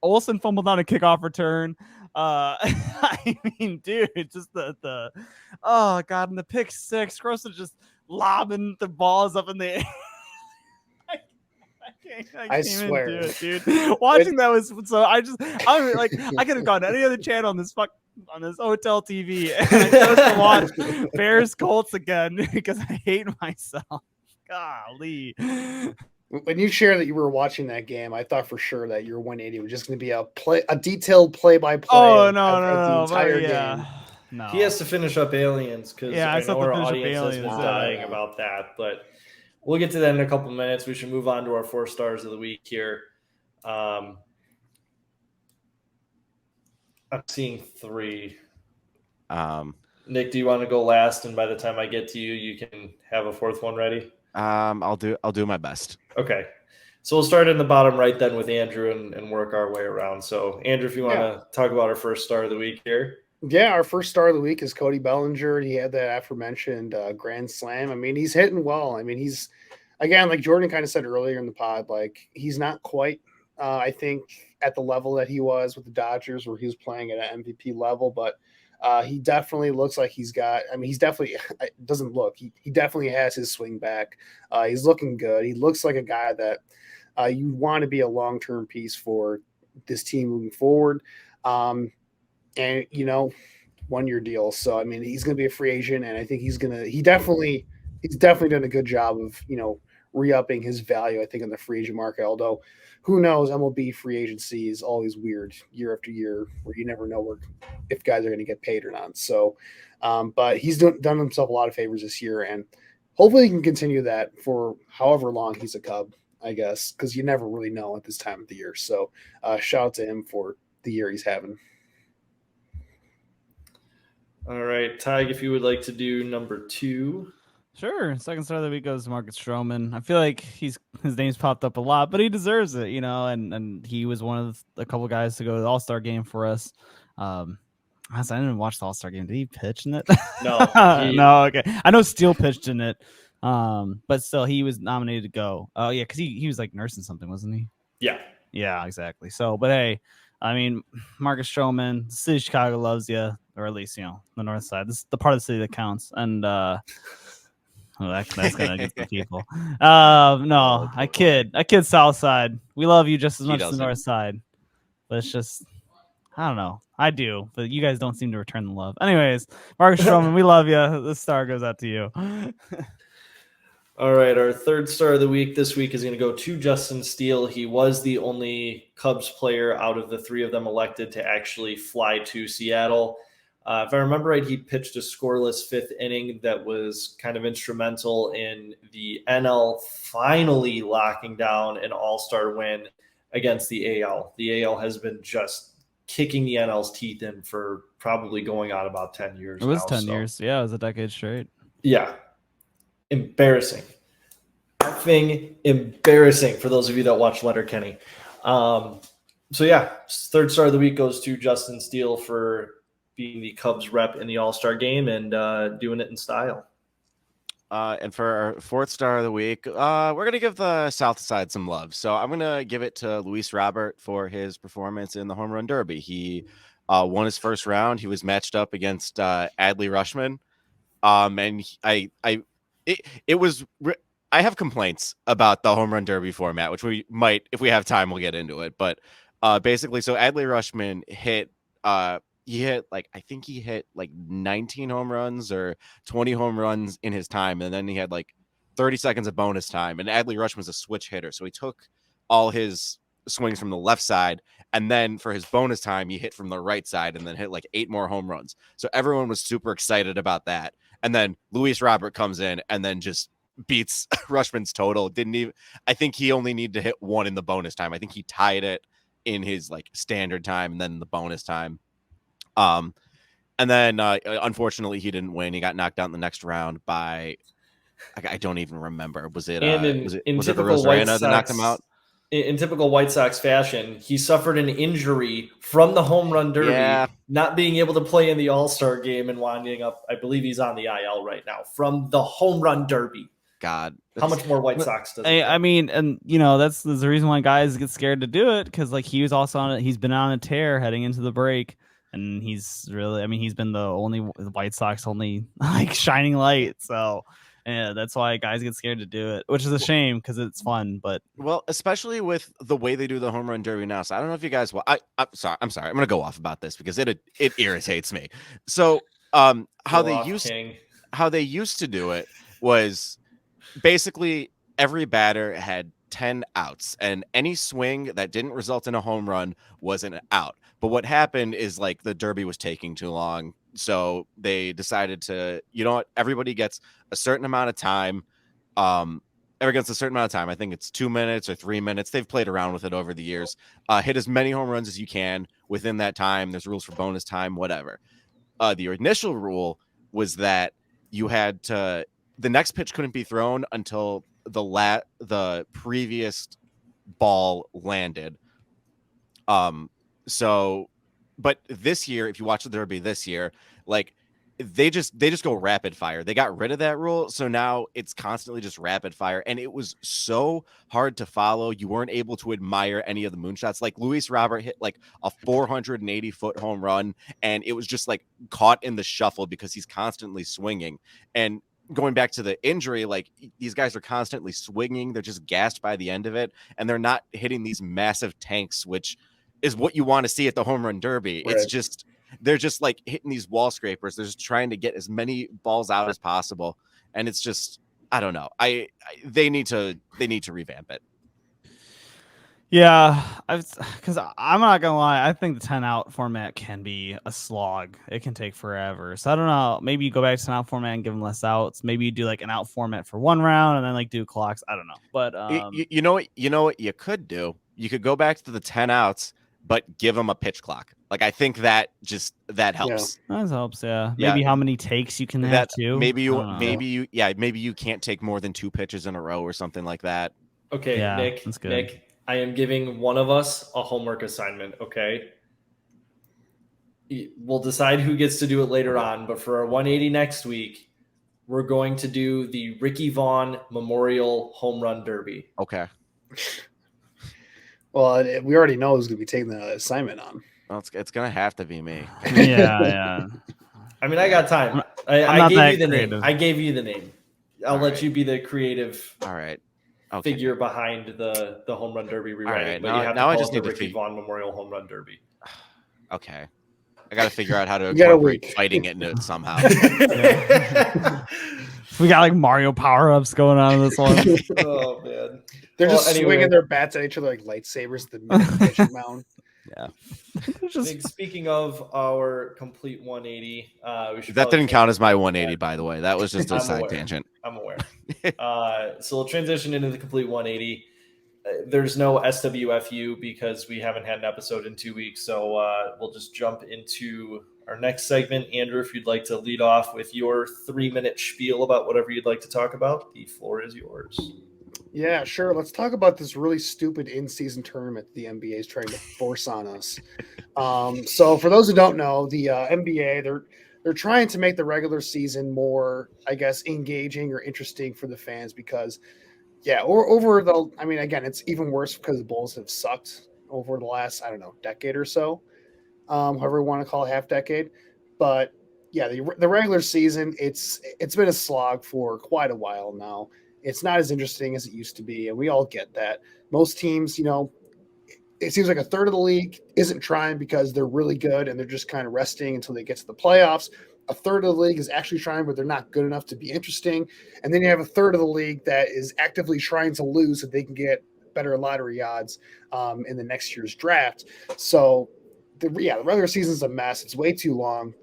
Olsen fumbled on a kickoff return. I mean, dude, just the oh God, and the pick 6, Grossman just lobbing the balls up in the air. I can't swear, even do it, dude. Watching that was so. I'm like, I could have gone to any other channel on this hotel TV, and I chose to watch Bears Colts again because I hate myself. Golly. When you shared that you were watching that game, I thought for sure that your 180 was just going to be a detailed play-by-play. Oh of no, the entire yeah. game. No. He has to finish up Aliens because Yeah, I still know have our to finish up audience has been Aliens, dying yeah. about that. But we'll get to that in a couple minutes. We should move on to our 4 stars of the week here. I'm seeing 3. Nick, do you want to go last? And by the time I get to you, you can have a 4th one ready. I'll do my best. Okay. So we'll start in the bottom right then with Andrew and work our way around. So Andrew, if you want to talk about our first star of the week here. Yeah, our first star of the week is Cody Bellinger. He had that aforementioned grand slam. I mean, he's hitting well. I mean, he's, again, like Jordan kind of said earlier in the pod, like he's not quite, I think, at the level that he was with the Dodgers where he was playing at an MVP level, but he definitely looks like he's got, I mean, he's definitely, it doesn't look, he definitely has his swing back. He's looking good. He looks like a guy that you want to be a long-term piece for this team moving forward. And, 1-year deal. So, I mean, he's going to be a free agent, and I think he's definitely done a good job of, re-upping his value, I think, in the free agent market. Although, who knows, MLB free agency is always weird year after year where you never know if guys are going to get paid or not. So, but he's done himself a lot of favors this year, and hopefully he can continue that for however long he's a Cub, I guess, because you never really know at this time of the year. So, shout out to him for the year he's having. All right, Teige, if you would like to do number 2. Sure. Second star of the week goes to Marcus Stroman. I feel like his name's popped up a lot, but he deserves it, and he was one of a couple guys to go to the All-Star game for us. I didn't watch the All-Star game. Did he pitch in it? No. No, okay. I know Steele pitched in it. But still he was nominated to go. Oh yeah, because he was like nursing something, wasn't he? Yeah. Yeah, exactly. So, but hey, I mean, Marcus Stroman, the city of Chicago loves you, or at least, the north side. This is the part of the city that counts. And that's gonna get some people. No, I kid south side. We love you just as much as the north side. But it's just, I don't know. I do, but you guys don't seem to return the love. Anyways, Marcus Stroman, we love you. This star goes out to you. All right, our 3rd star of the week this week is going to go to Justin Steele. He was the only Cubs player out of the 3 of them elected to actually fly to Seattle. If I remember right, he pitched a scoreless 5th inning that was kind of instrumental in the NL finally locking down an all-star win against the AL. The AL has been just kicking the NL's teeth in for probably going on about 10 years. It was 10 years. Yeah, it was a decade straight. Yeah. Embarrassing. Effing embarrassing for those of you that watch Letterkenny. So yeah, 3rd star of the week goes to Justin Steele for being the Cubs rep in the All-Star game and doing it in style. And for our fourth star of the week, we're gonna give the South Side some love. So I'm gonna give it to Luis Robert for his performance in the home run derby. He won his first round. He was matched up against Adley Rushman. And it was. I have complaints about the home run derby format, which we might, if we have time, we'll get into it. But basically, so Adley Rushman hit. He hit I think he hit 19 home runs or 20 home runs in his time, and then he had 30 seconds of bonus time. And Adley Rushman was a switch hitter, so he took all his swings from the left side, and then for his bonus time, he hit from the right side, and then hit 8 more home runs. So everyone was super excited about that. And then Luis Robert comes in and then just beats Rushman's total. Didn't even. I think he only needed to hit one in the bonus time. I think he tied it in his standard time and then the bonus time. And then unfortunately he didn't win. He got knocked out in the next round by I don't even remember. Was it was it the Rosarena that knocked him out? In typical White Sox fashion, he suffered an injury from the home run derby, not being able to play in the All-Star game and winding up. I believe he's on the IL right now from the home run derby. God, how much more White Sox does it? I mean, and that's the reason why guys get scared to do it, because he was also on it. He's been on a tear heading into the break. And he's really, I mean, he's been the White Sox only shining light. So yeah, that's why guys get scared to do it, which is a shame because it's fun. But especially with the way they do the home run derby now. So I don't know if you guys. I'm sorry. I'm gonna go off about this because it irritates me. So how they used to do it was basically every batter had 10 outs, and any swing that didn't result in a home run was an out. But what happened is the derby was taking too long. So they decided to, everybody gets a certain amount of time. Everyone gets a certain amount of time. I think it's 2 minutes or 3 minutes. They've played around with it over the years. Hit as many home runs as you can within that time. There's rules for bonus time, whatever. The initial rule was that you had to, the next pitch couldn't be thrown until the previous ball landed. So, but this year, if you watch the derby this year, they just go rapid fire. They got rid of that rule, so now it's constantly just rapid fire, and it was so hard to follow. You weren't able to admire any of the moonshots. Luis Robert hit a 480-foot home run, and it was just caught in the shuffle because he's constantly swinging. And going back to the injury, these guys are constantly swinging. They're just gassed by the end of it, and they're not hitting these massive tanks, which is what you want to see at the home run derby. Right. It's just, they're just hitting these wall scrapers. They're just trying to get as many balls out as possible. And it's just, I don't know. They need to revamp it. Yeah, because I'm not gonna lie, I think the 10 out format can be a slog. It can take forever. So I don't know. Maybe you go back to an out format and give them less outs. Maybe you do an out format for one round and then do clocks. I don't know. But you know what you could do? You could go back to the 10 outs, but give them a pitch clock. I think that helps. Yeah. That helps. Yeah. Maybe how many takes you can have too. Maybe you can't take more than 2 pitches in a row or something like that. Okay, yeah, Nick, I am giving one of us a homework assignment. Okay. We'll decide who gets to do it later on, but for our 180 next week, we're going to do the Ricky Vaughn Memorial Home Run Derby. Okay. Well, we already know who's going to be taking the assignment on. Well, it's going to have to be me. Yeah. I mean, I got time. I gave you the name. I gave you the name. I'll let you be the creative. All right. Okay. Figure behind the home run derby rewriting, right. But you have to call it the Ricky Vaughn Memorial Home Run Derby. Okay. I got to figure out how to incorporate fighting it into it somehow. We got Mario power-ups going on in this one. Oh, man. They're just swinging their bats at each other like lightsabers. The meditation mound. Yeah. Speaking of our complete 180, that didn't count as my 180, by the way. That was just a side tangent. I'm aware. So we'll transition into the complete 180. There's no SWFU because we haven't had an episode in 2 weeks. So we'll just jump into our next segment. Andrew, if you'd like to lead off with your 3-minute spiel about whatever you'd like to talk about, the floor is yours. Yeah, sure. Let's talk about this really stupid in-season tournament the NBA is trying to force on us. So for those who don't know, the NBA, they're trying to make the regular season more, I guess, engaging or interesting for the fans because, yeah, or over the, I mean, again, it's even worse because the Bulls have sucked over the last, I don't know, decade or so, however you want to call it, half decade. But yeah, the regular season, it's been a slog for quite a while now. It's not as interesting as it used to be, and we all get that. Most teams, it seems like a third of the league isn't trying because they're really good and they're just kind of resting until they get to the playoffs. A third of the league is actually trying, but they're not good enough to be interesting. And then you have a third of the league that is actively trying to lose so they can get better lottery odds in the next year's draft. So, the regular season's a mess. It's way too long.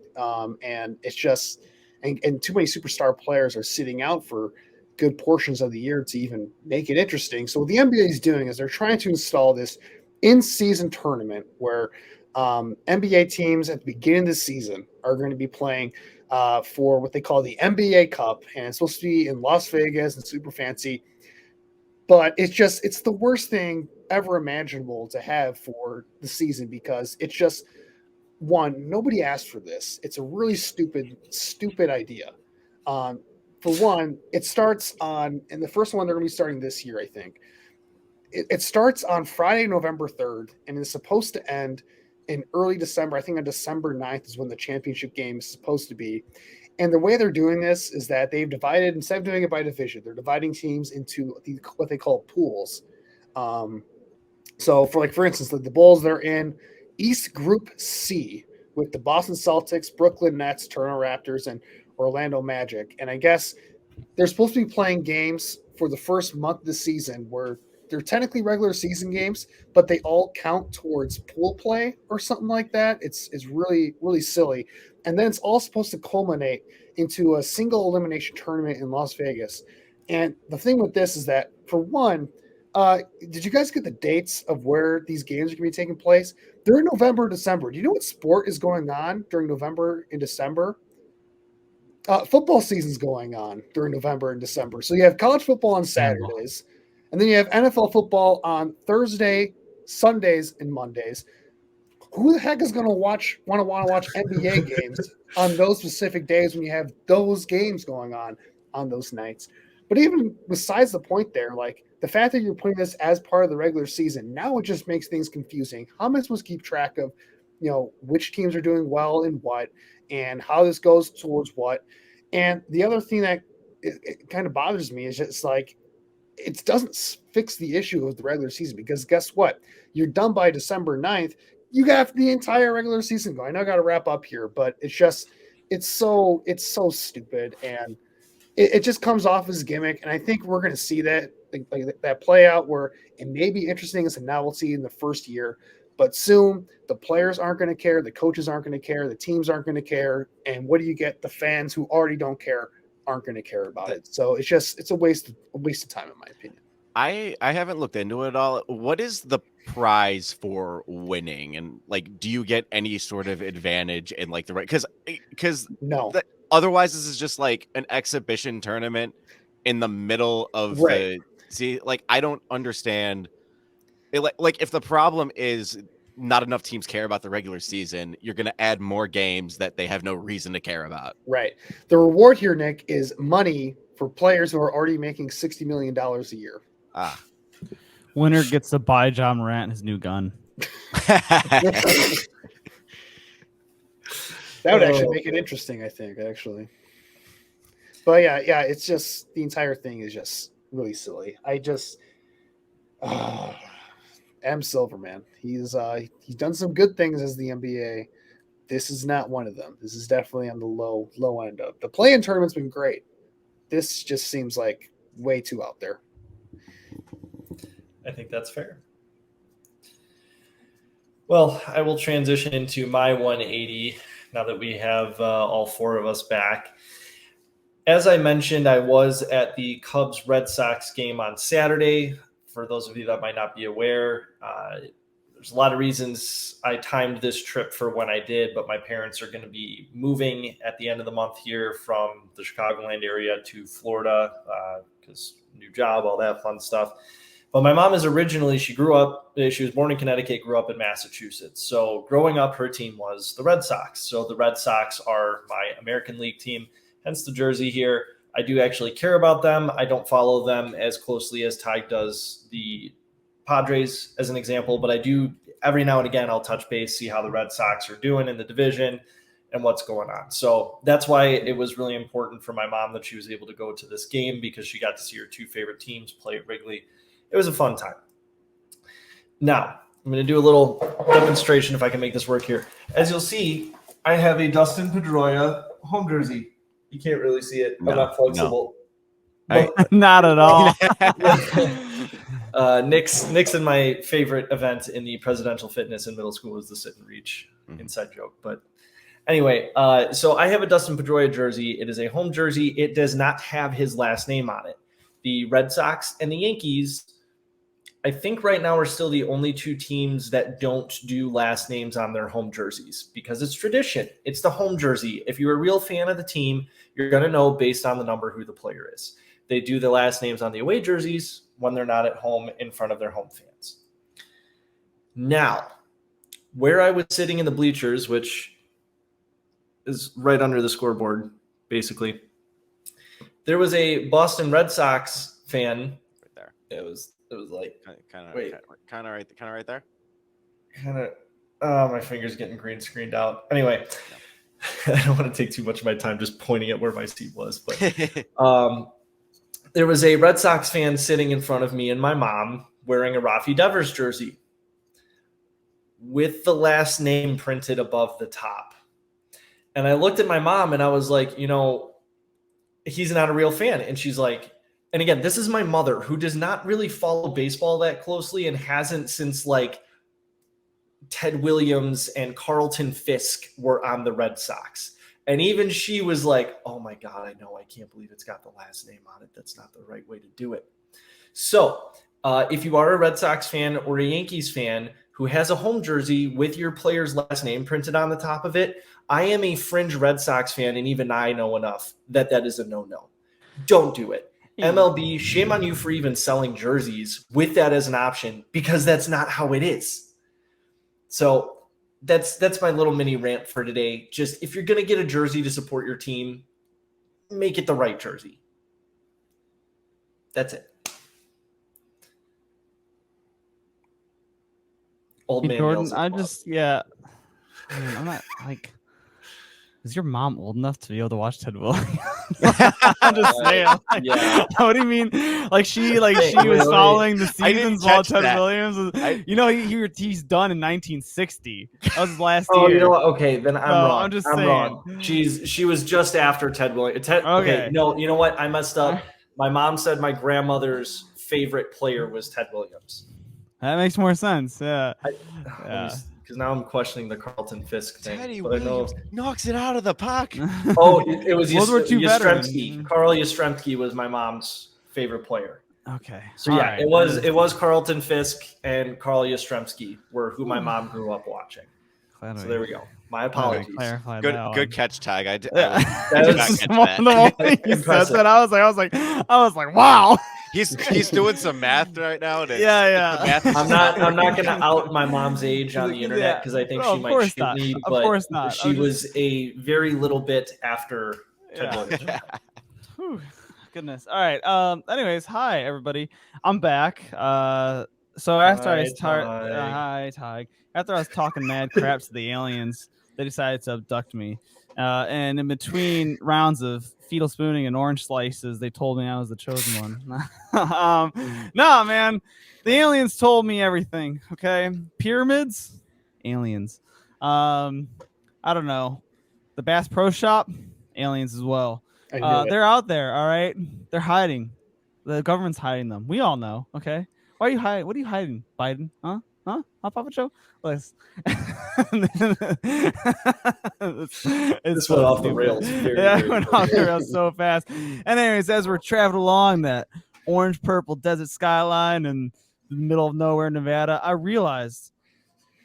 And it's just, and too many superstar players are sitting out for good portions of the year to even make it interesting. So what the NBA is doing is they're trying to install this in-season tournament where NBA teams at the beginning of the season are going to be playing for what they call the NBA Cup, and it's supposed to be in Las Vegas and super fancy. But it's the worst thing ever imaginable to have for the season because it's just one, nobody asked for this. It's a really stupid idea. For one, it starts and the first one they're going to be starting this year, I think. It starts on Friday, November 3rd, and is supposed to end in early December. I think on December 9th is when the championship game is supposed to be. And the way they're doing this is that they've divided, instead of doing it by division, they're dividing teams into what they call pools. So for instance, the Bulls, they're in East Group C with the Boston Celtics, Brooklyn Nets, Toronto Raptors, and Orlando Magic. And I guess they're supposed to be playing games for the first month of the season where they're technically regular season games, but they all count towards pool play or something like that. It's really, really silly. And then it's all supposed to culminate into a single elimination tournament in Las Vegas. And the thing with this is that, for one, did you guys get the dates of where these games are going to be taking place? They're in November, December. Do you know what sport is going on during November and December? Football season's going on during November and December. So you have college football on Saturdays, and then you have NFL football on Thursday, Sundays, and Mondays. Who the heck is going to want to watch NBA games on those specific days when you have those games going on those nights? But even besides the point there, like the fact that you're putting this as part of the regular season, now it just makes things confusing. How am I supposed to keep track of, which teams are doing well and what, and how this goes towards what? And the other thing that it kind of bothers me is just like, it doesn't fix the issue of the regular season because guess what? You're done by December 9th. You got the entire regular season going. I know I got to wrap up here, but it's so stupid. And it just comes off as a gimmick. And I think we're going to see that that play out where it may be interesting as a novelty in the first year, but soon the players aren't going to care. The coaches aren't going to care. The teams aren't going to care. And what do you get? The fans who already don't care aren't going to care about it. So it's a waste of time, in my opinion. I haven't looked into it at all. What is the prize for winning, and like, do you get any sort of advantage in like the right? Because no, otherwise this is just like an exhibition tournament in the middle of right. Like I don't understand. Like if the problem is not enough teams care about the regular season, you're going to add more games that they have no reason to care about. Right. The reward here, Nick, is money for players who are already making $60 million a year. Winner gets to buy John Morant his new gun. That would actually make it interesting, I think, actually. But yeah, it's just the entire thing is just really silly. I just Adam Silver, man. He's done some good things as the NBA. This is not one of them. This is definitely on the low end of the play-in tournament's been great. This just seems like way too out there. I think that's fair. Well, I will transition into my 180 now that we have all four of us back. As I mentioned, I was at the Cubs-Red Sox game on Saturday. For those of you that might not be aware, there's a lot of reasons I timed this trip for when I did, but my parents are going to be moving at the end of the month here from the Chicagoland area to Florida because new job, all that fun stuff. But my mom is originally, she was born in Connecticut, grew up in Massachusetts. So growing up, her team was the Red Sox. So the Red Sox are my American League team, hence the jersey here. I do actually care about them. I don't follow them as closely as Teige does the Padres, as an example, but I do every now and again, I'll touch base, see how the Red Sox are doing in the division and what's going on. So that's why it was really important for my mom that she was able to go to this game, because she got to see her two favorite teams play at Wrigley. It was a fun time. Now, I'm going to do a little demonstration if I can make this work here. As you'll see, I have a Dustin Pedroia home jersey. You can't really see it. I'm not flexible. No. Not at all. Nick's in my favorite event in the presidential fitness in middle school was the sit and reach. Inside joke. But anyway, so I have a Dustin Pedroia jersey. It is a home jersey. It does not have his last name on it. The Red Sox and the Yankees, I think right now are still the only two teams that don't do last names on their home jerseys, because it's tradition. It's the home jersey. If you're a real fan of the team, you're going to know based on the number who the player is. They do the last names on the away jerseys when they're not at home in front of their home fans. Now, where I was sitting in the bleachers, which is right under the scoreboard, basically, there was a Boston Red Sox fan. Right there. It was like kind of right there. My finger's getting green screened out. Anyway, I don't want to take too much of my time just pointing at where my seat was, but there was a Red Sox fan sitting in front of me and my mom wearing a Rafi Devers jersey with the last name printed above the top. And I looked at my mom and I was like, he's not a real fan. And she's like, and again, this is my mother, who does not really follow baseball that closely and hasn't since like Ted Williams and Carlton Fisk were on the Red Sox. And even she was like, oh my God, I know. I can't believe it's got the last name on it. That's not the right way to do it. So if you are a Red Sox fan or a Yankees fan who has a home jersey with your player's last name printed on the top of it, I am a fringe Red Sox fan, and even I know enough that is a no-no. Don't do it. MLB, shame on you for even selling jerseys with that as an option, because that's not how it is. So that's my little mini rant for today. Just if you're going to get a jersey to support your team, make it the right jersey. That's it. Old man Jordan, yells I'm not like. Is your mom old enough to be able to watch Ted Williams? I'm just saying. Like, yeah. What do you mean? Like she was following the seasons while Ted Williams was. He's done in 1960. That was his last year. Oh, you know what? Okay, then I'm wrong. I'm just saying. Wrong. She was just after Ted Williams. Okay, no, you know what? I messed up. My mom said my grandmother's favorite player was Ted Williams. That makes more sense. Yeah. Because now I'm questioning the Carlton Fisk thing. Teddy Williams knocks it out of the park. Oh, it was Yastrzemski. Carl Yastrzemski was my mom's favorite player. Okay. So yeah, it was Carlton Fisk and Carl Yastrzemski were who my mom grew up watching. So there we go. My apologies. Good catch, Tag. I did not catch that. You said that. I was like, wow. He's doing some math right now. Yeah. I'm not going to out my mom's age on the internet because I think she might shoot me. But of course not. She was a very little bit after Ted Williams. Goodness. All right. Anyways, hi everybody. I'm back. So after hi Ty. After I was talking mad crap to the aliens, they decided to abduct me. And in between rounds of fetal spooning and orange slices, they told me I was the chosen one. No, man. The aliens told me everything. Okay. Pyramids, aliens. I don't know. The Bass Pro Shop, aliens as well. They're out there. All right. They're hiding. The government's hiding them. We all know. Okay. Why are you hiding? What are you hiding, Biden? Huh? Papa Joe? This went off the rails. It went off the rails so fast. And anyways, as we're traveling along that orange-purple desert skyline in the middle of nowhere, Nevada, I realized,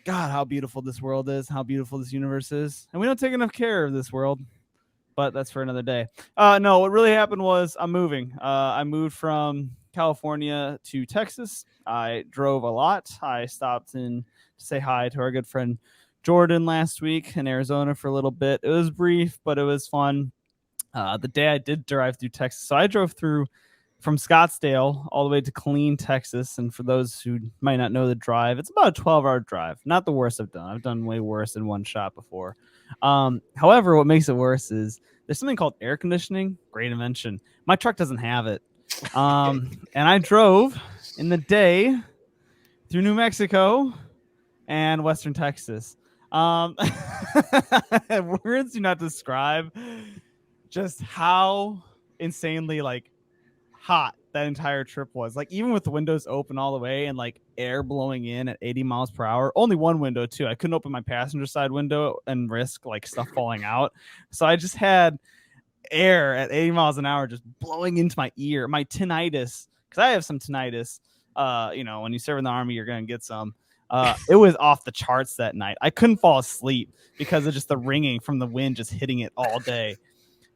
God, how beautiful this world is, how beautiful this universe is. And we don't take enough care of this world. but that's for another day. No, what really happened was I'm moving. I moved from California to Texas. I drove a lot. I stopped in to say hi to our good friend Jordan last week in Arizona for a little bit. It was brief, but it was fun. The day I did drive through Texas, so I drove through from Scottsdale all the way to Killeen, Texas. And for those who might not know the drive, it's about a 12-hour drive. Not the worst I've done. I've done way worse in one shot before. However, what makes it worse is there's something called air conditioning. Great invention. My truck doesn't have it. And I drove in the day through New Mexico and Western Texas. Words do not describe just how insanely like hot that entire trip was. Like even with the windows open all the way and like air blowing in at 80 miles per hour. Only one window too. I couldn't open my passenger side window and risk like stuff falling out. So I just had air at 80 miles an hour just blowing into my ear. My tinnitus, because I have some tinnitus. When you serve in the Army, you're gonna get some. It was off the charts that night. I couldn't fall asleep because of just the ringing from the wind just hitting it all day.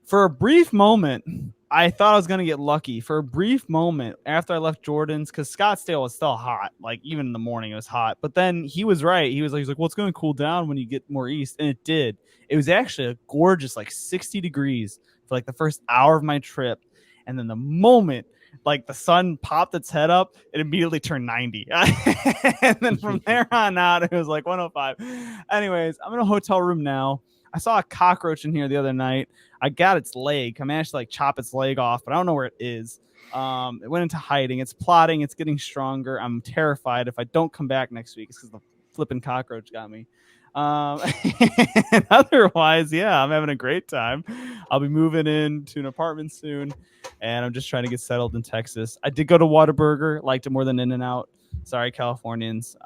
For a brief moment, I thought I was going to get lucky. For a brief moment after I left Jordan's, because Scottsdale was still hot. Like, even in the morning, it was hot. But then he was right. He was like, well, it's going to cool down when you get more east. And it did. It was actually a gorgeous, like, 60 degrees for, like, the first hour of my trip. And then the moment, like, the sun popped its head up, it immediately turned 90. And then from there on out, it was, like, 105. Anyways, I'm in a hotel room now. I saw a cockroach in here the other night. I got its leg. I managed to like chop its leg off, but I don't know where it is. It went into hiding. It's plotting. It's getting stronger. I'm terrified. If I don't come back next week, it's because the flipping cockroach got me. And otherwise, yeah, I'm having a great time. I'll be moving into an apartment soon, and I'm just trying to get settled in Texas. I did go to Whataburger. Liked it more than In-N-Out. Sorry, Californians.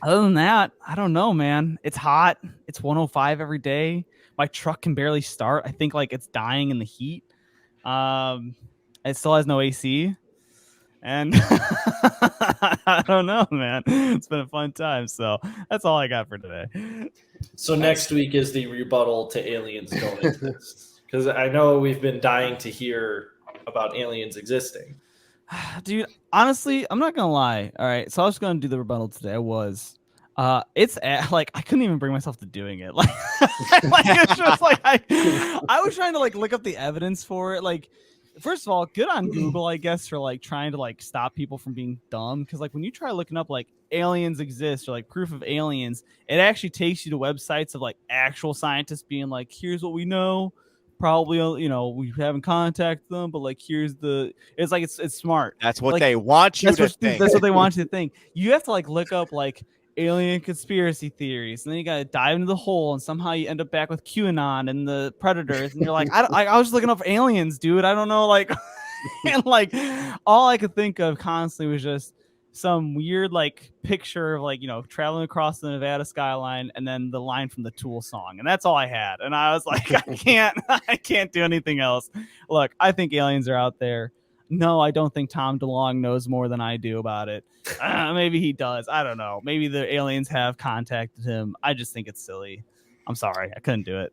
Other than that, I don't know, man. It's hot. It's 105 every day. My truck can barely start. I think like it's dying in the heat. It still has no AC. And I don't know, man. It's been a fun time. So that's all I got for today. So next week is the rebuttal to aliens don't exist. Because I know we've been dying to hear about aliens existing. Dude, honestly, I'm not gonna lie. All right, so I was gonna do the rebuttal today. Like I couldn't even bring myself to doing it. Like, it's just like I was trying to like look up the evidence for it. Like, first of all, good on Google, I guess, for like trying to like stop people from being dumb. Because like when you try looking up like aliens exist or like proof of aliens, it actually takes you to websites of like actual scientists being like, here's what we know. Probably, we haven't contacted them, but like, it's like, it's smart. That's what like, they want you to think. That's what they want you to think. You have to like look up like alien conspiracy theories, and then you got to dive into the hole, and somehow you end up back with QAnon and the Predators, and you're like, I was just looking up aliens, dude. I don't know, like, and like, all I could think of constantly was just some weird like picture of like traveling across the Nevada skyline and then the line from the Tool song, and that's all I had. And I was like, I can't do anything else. Look, I think aliens are out there. No, I don't think Tom DeLonge knows more than I do about it. Maybe he does. I don't know. Maybe the aliens have contacted him. I just think it's silly. I'm sorry, I couldn't do it.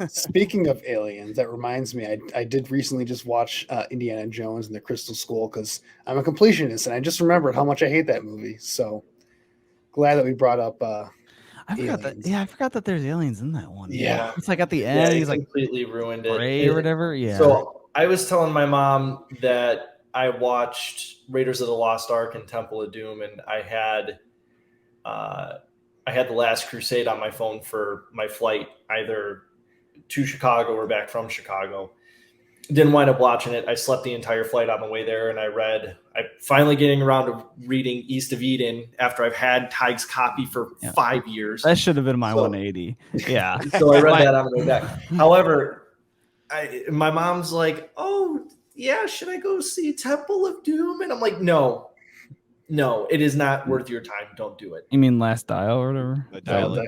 Speaking of aliens, that reminds me, I did recently just watch Indiana Jones and the Crystal Skull because I'm a completionist, and I just remembered how much I hate that movie. So glad that we brought up I forgot that. Yeah, I forgot that there's aliens in that one. Yeah, it's like at the end, he's like completely ruined it or whatever. Yeah. So I was telling my mom that I watched Raiders of the Lost Ark and Temple of Doom, and I had The Last Crusade on my phone for my flight, either to Chicago or back from Chicago. Didn't wind up watching it. I slept the entire flight on the way there, and I finally getting around to reading East of Eden after I've had Teige's copy for 5 years. That should have been my 180. Yeah. So I read that on the way back. However, my mom's like, oh, yeah, should I go see Temple of Doom? And I'm like, no, it is not worth your time. Don't do it. You mean Last Dial or whatever?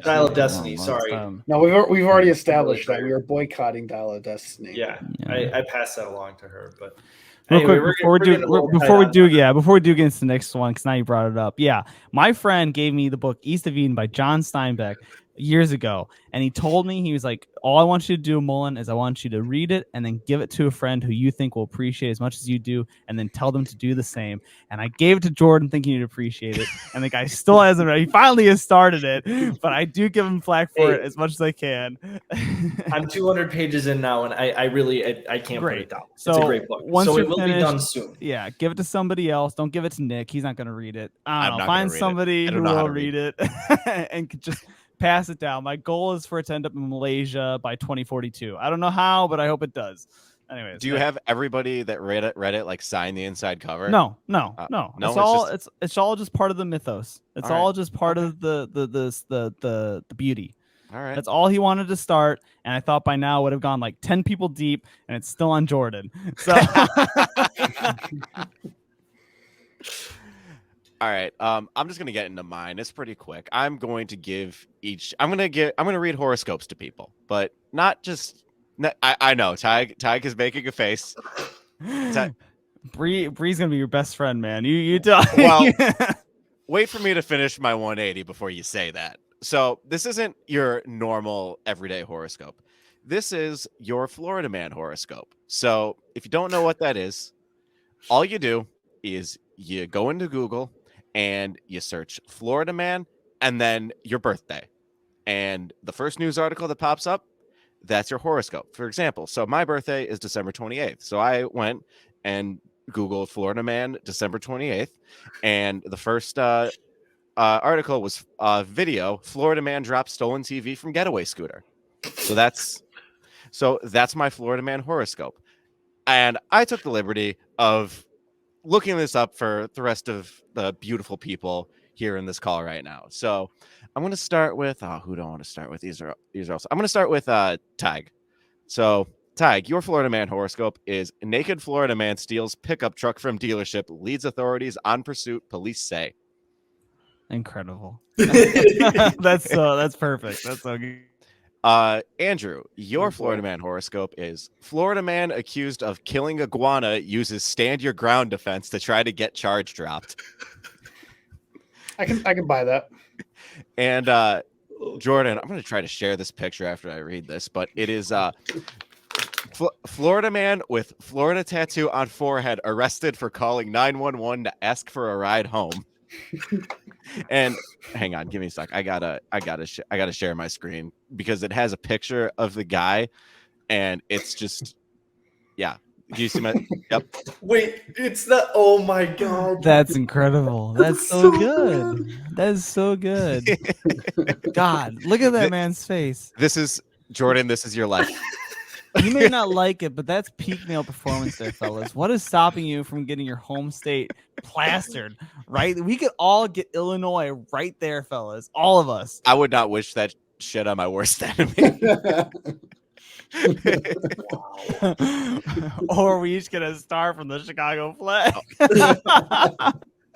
Dial of Destiny. Sorry. No, we've already established that we are boycotting Dial of Destiny. Yeah. I passed that along to her. But real quick, before we do get into the next one, because now you brought it up. Yeah, my friend gave me the book East of Eden by John Steinbeck. years ago, and he told me, he was like, all I want you to do, Mullen, is I want you to read it and then give it to a friend who you think will appreciate as much as you do, and then tell them to do the same. And I gave it to Jordan thinking he'd appreciate it, and the guy still hasn't read it. He finally has started it, but I do give him flack for it as much as I can. I'm 200 pages in now, and I really can't put it down. So it's a great book. Once so you're it will finished, be done soon. Yeah, give it to somebody else. Don't give it to Nick. He's not going to read it. I don't know. not Find gonna read it. somebody I don't who know how will to read read it and just pass it down. My goal is for it to end up in Malaysia by 2042. I don't know how, but I hope it does. Anyways, Do you have everybody that read it like sign the inside cover? No. No, It's all just part of the mythos. It's all just part of the beauty. All right. That's all he wanted to start, and I thought by now it would have gone like 10 people deep, and it's still on Jordan. So All right. I'm just gonna get into mine. It's pretty quick. I'm going to read horoscopes to people, but not just. I know Teige is making a face. Bree's gonna be your best friend, man. You tell. Well, wait for me to finish my 180 before you say that. So this isn't your normal everyday horoscope. This is your Florida man horoscope. So if you don't know what that is, all you do is you go into Google and you search Florida man and then your birthday. And the first news article that pops up, that's your horoscope. For example, so my birthday is December 28th. So I went and Googled Florida man December 28th. And the first article was video, Florida man drops stolen TV from getaway scooter. So that's my Florida man horoscope. And I took the liberty of looking this up for the rest of the beautiful people here in this call right now. So I'm going to start with, who do I want to start with? These are also, I'm going to start with Teige. So Teige, your Florida man horoscope is naked Florida man steals pickup truck from dealership, leads authorities on pursuit, police say. Incredible. That's perfect. That's so good. Andrew, your Florida man horoscope is Florida man accused of killing iguana uses stand your ground defense to try to get charge dropped. I can buy that. And Jordan, I'm going to try to share this picture after I read this, but it is Florida man with Florida tattoo on forehead arrested for calling 911 to ask for a ride home. And hang on, give me a sec. I gotta share my screen because it has a picture of the guy, and it's just, yeah. Do you see my? Yep. Wait, it's the. Oh my god. That's incredible. That's so good. That is so good. God, look at that man's face. This is Jordan. This is your life. You may not like it, but that's peak male performance there, fellas. What is stopping you from getting your home state plastered, right? We could all get Illinois right there, fellas. All of us. I would not wish that shit on my worst enemy. Or are we each get a star from the Chicago flag?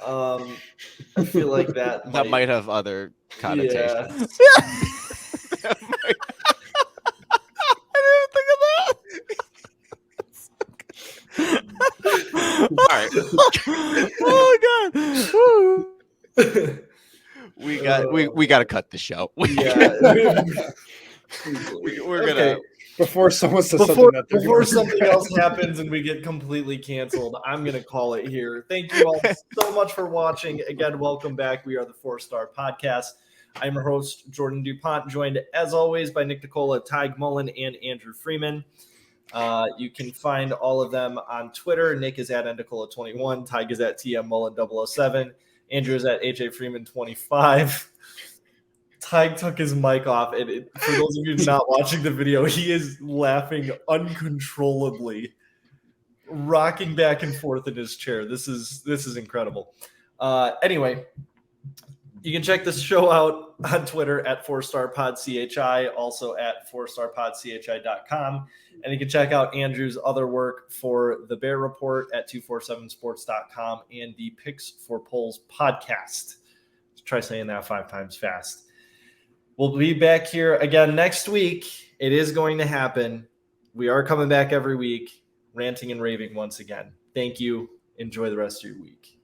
I feel like that might have other connotations. Yeah. All right. Oh god. We got to cut the show. Yeah. We're gonna before someone says something before something else happens and we get completely canceled. I'm gonna call it here. Thank you all so much for watching. Again, welcome back. We are the 4-Star Podcast. I'm your host, Jordan DuPont, joined as always by Nick Nicola, Teige Mullen, and Andrew Freeman. You can find all of them on Twitter. Nick is at Endicola21, Teige is at TM Mullen 007, Andrew is at AJ Freeman 25. Teige took his mic off, and for those of you not watching the video, he is laughing uncontrollably, rocking back and forth in his chair. This is incredible. Anyway, you can check this show out on Twitter at 4StarPodCHI, also at 4StarPodCHI.com. And you can check out Andrew's other work for the Bear Report at 247sports.com and the Picks for Polls podcast. Let's try saying that 5 times fast. We'll be back here again next week. It is going to happen. We are coming back every week, ranting and raving once again. Thank you. Enjoy the rest of your week.